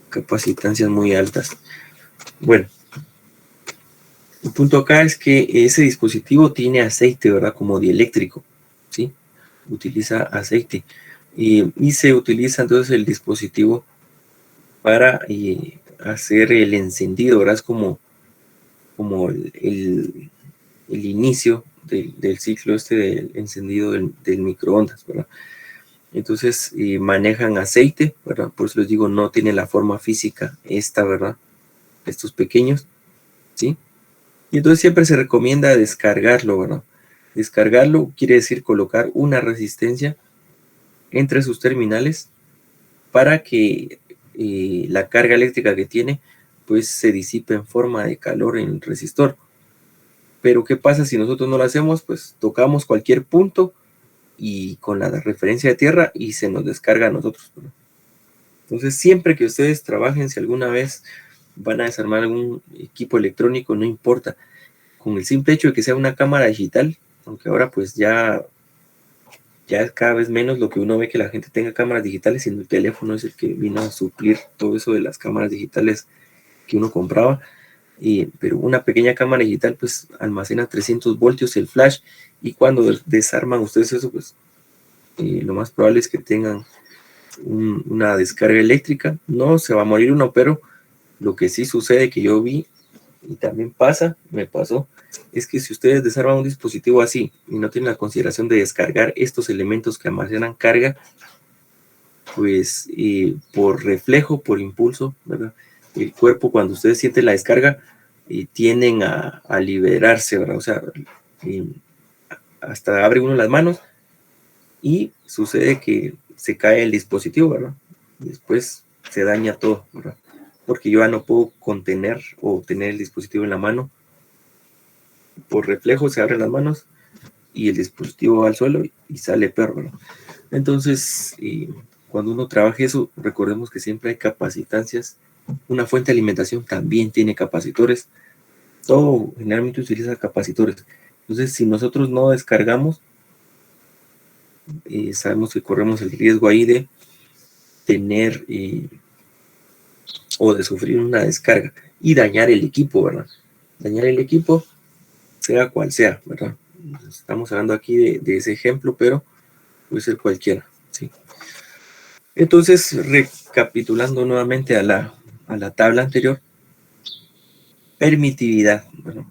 capacitancias muy altas. Bueno, el punto acá es que ese dispositivo tiene aceite, ¿verdad? Como dieléctrico, ¿sí? Utiliza aceite. Y se utiliza entonces el dispositivo para hacer el encendido, ¿verdad? Es como el inicio del ciclo del encendido del microondas, ¿verdad? Entonces manejan aceite, ¿verdad? Por eso les digo, no tiene la forma física esta, ¿verdad? Estos pequeños, ¿sí? Y entonces siempre se recomienda descargarlo, ¿verdad? Descargarlo quiere decir colocar una resistencia entre sus terminales para que la carga eléctrica que tiene pues se disipe en forma de calor en el resistor. Pero ¿qué pasa si nosotros no lo hacemos? Pues tocamos cualquier punto y con la referencia de tierra y se nos descarga a nosotros, ¿verdad? Entonces siempre que ustedes trabajen, si alguna vez van a desarmar algún equipo electrónico, no importa, con el simple hecho de que sea una cámara digital, aunque ahora pues ya es cada vez menos lo que uno ve que la gente tenga cámaras digitales, sino el teléfono es el que vino a suplir todo eso de las cámaras digitales que uno compraba. Pero una pequeña cámara digital pues almacena 300 voltios el flash, y cuando desarman ustedes eso, pues lo más probable es que tengan una descarga eléctrica. No se va a morir uno, pero lo que sí sucede, que yo vi y también me pasó, es que si ustedes desarman un dispositivo así y no tienen la consideración de descargar estos elementos que almacenan carga, pues por reflejo, por impulso, ¿verdad? El cuerpo, cuando ustedes sienten la descarga, tienden a liberarse, ¿verdad? O sea, hasta abre uno las manos y sucede que se cae el dispositivo, ¿verdad? Y después se daña todo, ¿verdad? Porque yo ya no puedo contener o tener el dispositivo en la mano. Por reflejo se abren las manos y el dispositivo va al suelo y sale peor, ¿verdad? Entonces, cuando uno trabaja eso, recordemos que siempre hay capacitancias. Una fuente de alimentación también tiene capacitores. Todo generalmente utiliza capacitores. Entonces, si nosotros no descargamos, sabemos que corremos el riesgo ahí de tener o de sufrir una descarga y dañar el equipo, ¿verdad? Dañar el equipo, sea cual sea, ¿verdad? Estamos hablando aquí de ese ejemplo, pero puede ser cualquiera, ¿sí? Entonces, recapitulando nuevamente a la tabla anterior, permitividad, ¿verdad?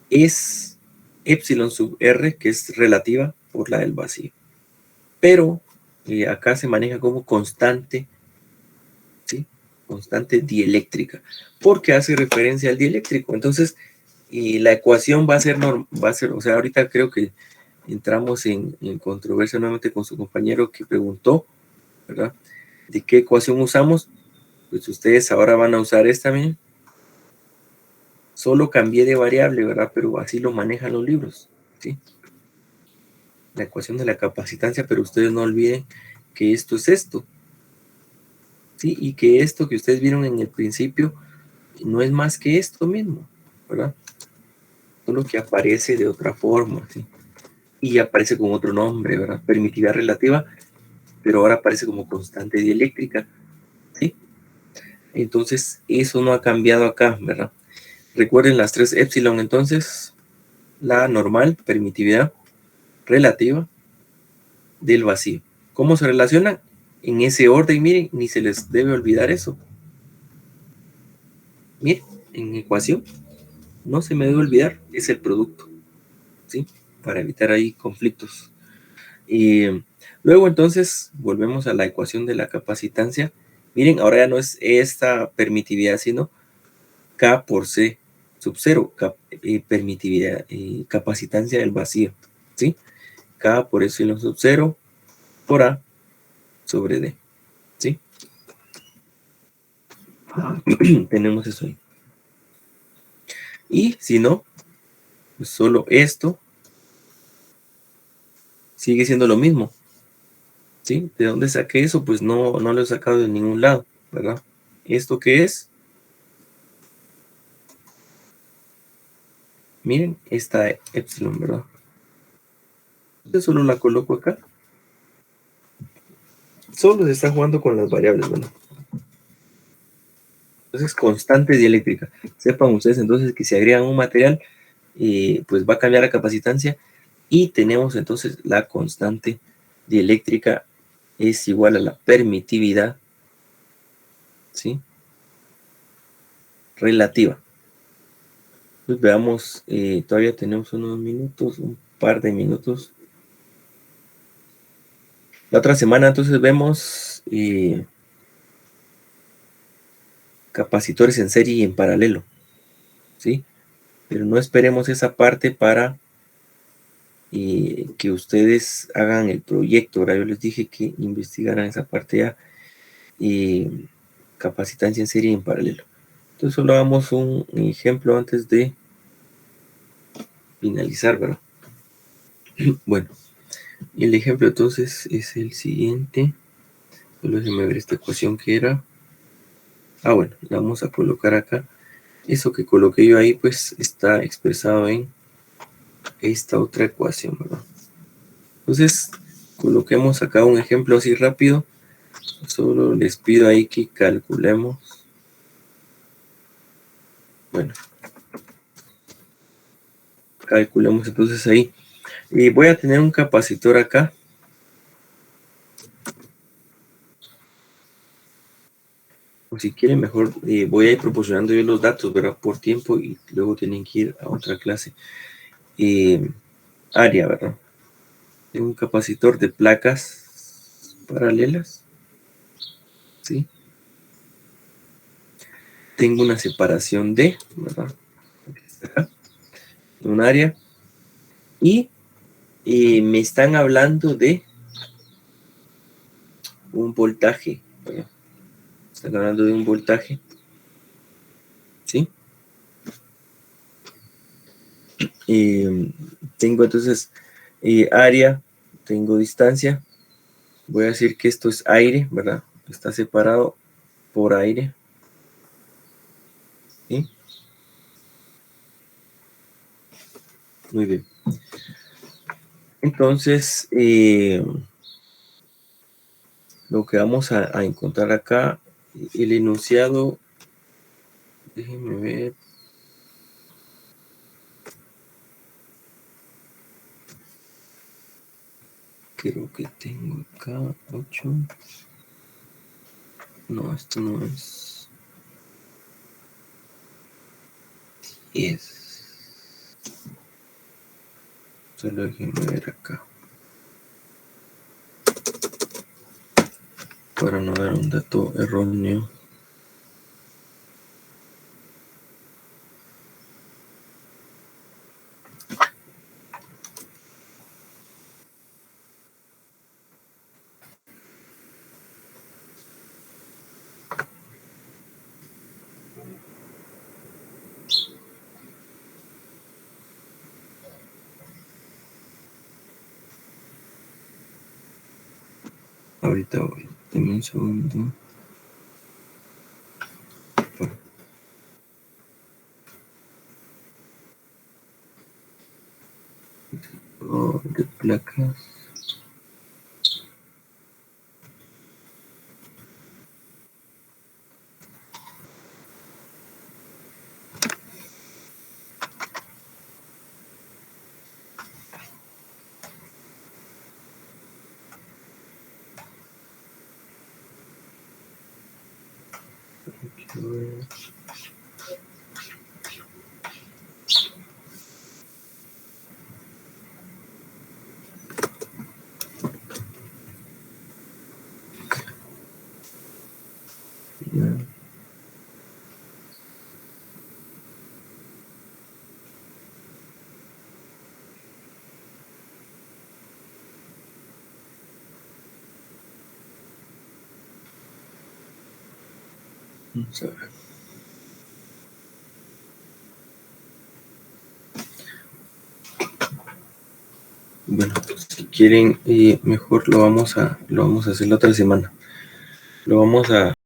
Es epsilon sub R, que es relativa por la del vacío. Pero acá se maneja como constante, ¿sí? Constante dieléctrica, porque hace referencia al dieléctrico. Entonces, la ecuación va a ser, o sea, ahorita creo que entramos en controversia nuevamente con su compañero que preguntó, ¿verdad? ¿De qué ecuación usamos? Pues ustedes ahora van a usar esta misma. Solo cambié de variable, ¿verdad? Pero así lo manejan los libros, ¿sí? La ecuación de la capacitancia, pero ustedes no olviden que esto es esto, ¿sí? Y que esto que ustedes vieron en el principio no es más que esto mismo, ¿verdad? Solo que aparece de otra forma, ¿sí? Y aparece con otro nombre, ¿verdad? Permitividad relativa, pero ahora aparece como constante dieléctrica, ¿sí? Entonces, eso no ha cambiado acá, ¿verdad? Recuerden las tres epsilon, entonces, la normal, permitividad relativa del vacío. ¿Cómo se relacionan? En ese orden, miren, ni se les debe olvidar eso. Miren, en ecuación, no se me debe olvidar, es el producto, ¿sí? Para evitar ahí conflictos. Luego, entonces, volvemos a la ecuación de la capacitancia. Miren, ahora ya no es esta permitividad, sino K por C sub 0, permitividad, capacitancia del vacío, ¿sí? K por epsilon sub 0 por A sobre D, ¿sí? Tenemos eso ahí. Y si no, pues solo esto sigue siendo lo mismo. ¿Sí? ¿De dónde saqué eso? Pues no lo he sacado de ningún lado, ¿verdad? ¿Esto qué es? Miren, esta epsilon, ¿verdad? Yo solo la coloco acá. Solo se está jugando con las variables, ¿verdad? Entonces, constante dieléctrica. Sepan ustedes entonces que si agregan un material, pues va a cambiar la capacitancia. Y tenemos entonces la constante dieléctrica es igual a la permitividad, ¿sí? Relativa. Pues veamos, todavía tenemos unos minutos, un par de minutos. La otra semana entonces vemos capacitores en serie y en paralelo, ¿sí? Pero no esperemos esa parte para que ustedes hagan el proyecto. Ahora yo les dije que investigaran esa parte ya, capacitancia en serie y en paralelo. Entonces solo hagamos un ejemplo antes de finalizar, ¿verdad? Bueno, y el ejemplo entonces es el siguiente. Solo déjenme ver esta ecuación que era. Bueno, la vamos a colocar acá. Eso que coloqué yo ahí, pues está expresado en esta otra ecuación, ¿verdad? Entonces, coloquemos acá un ejemplo así rápido. Solo les pido ahí que calculemos. Bueno, calculemos entonces ahí. Y voy a tener un capacitor acá. O si quieren mejor, voy a ir proporcionando yo los datos, ¿verdad? Por tiempo y luego tienen que ir a otra clase. Área, ¿verdad? Tengo un capacitor de placas paralelas. ¿Sí? Tengo una separación de, ¿verdad? Un área. Y me están hablando de un voltaje, ¿verdad? Están hablando de un voltaje. ¿Sí? Tengo entonces área, tengo distancia. Voy a decir que esto es aire, ¿verdad? Está separado por aire. ¿Sí? Muy bien. Entonces, lo que vamos a encontrar acá, el enunciado, déjenme ver. Creo que tengo acá 8. No, esto no es 10. Solo déjenme ver acá. Para no dar un dato erróneo. Ahorita voy. Deme un segundo. De placas. Vamos a ver. Bueno, si quieren quieren, mejor lo vamos a hacer la otra semana. Lo vamos a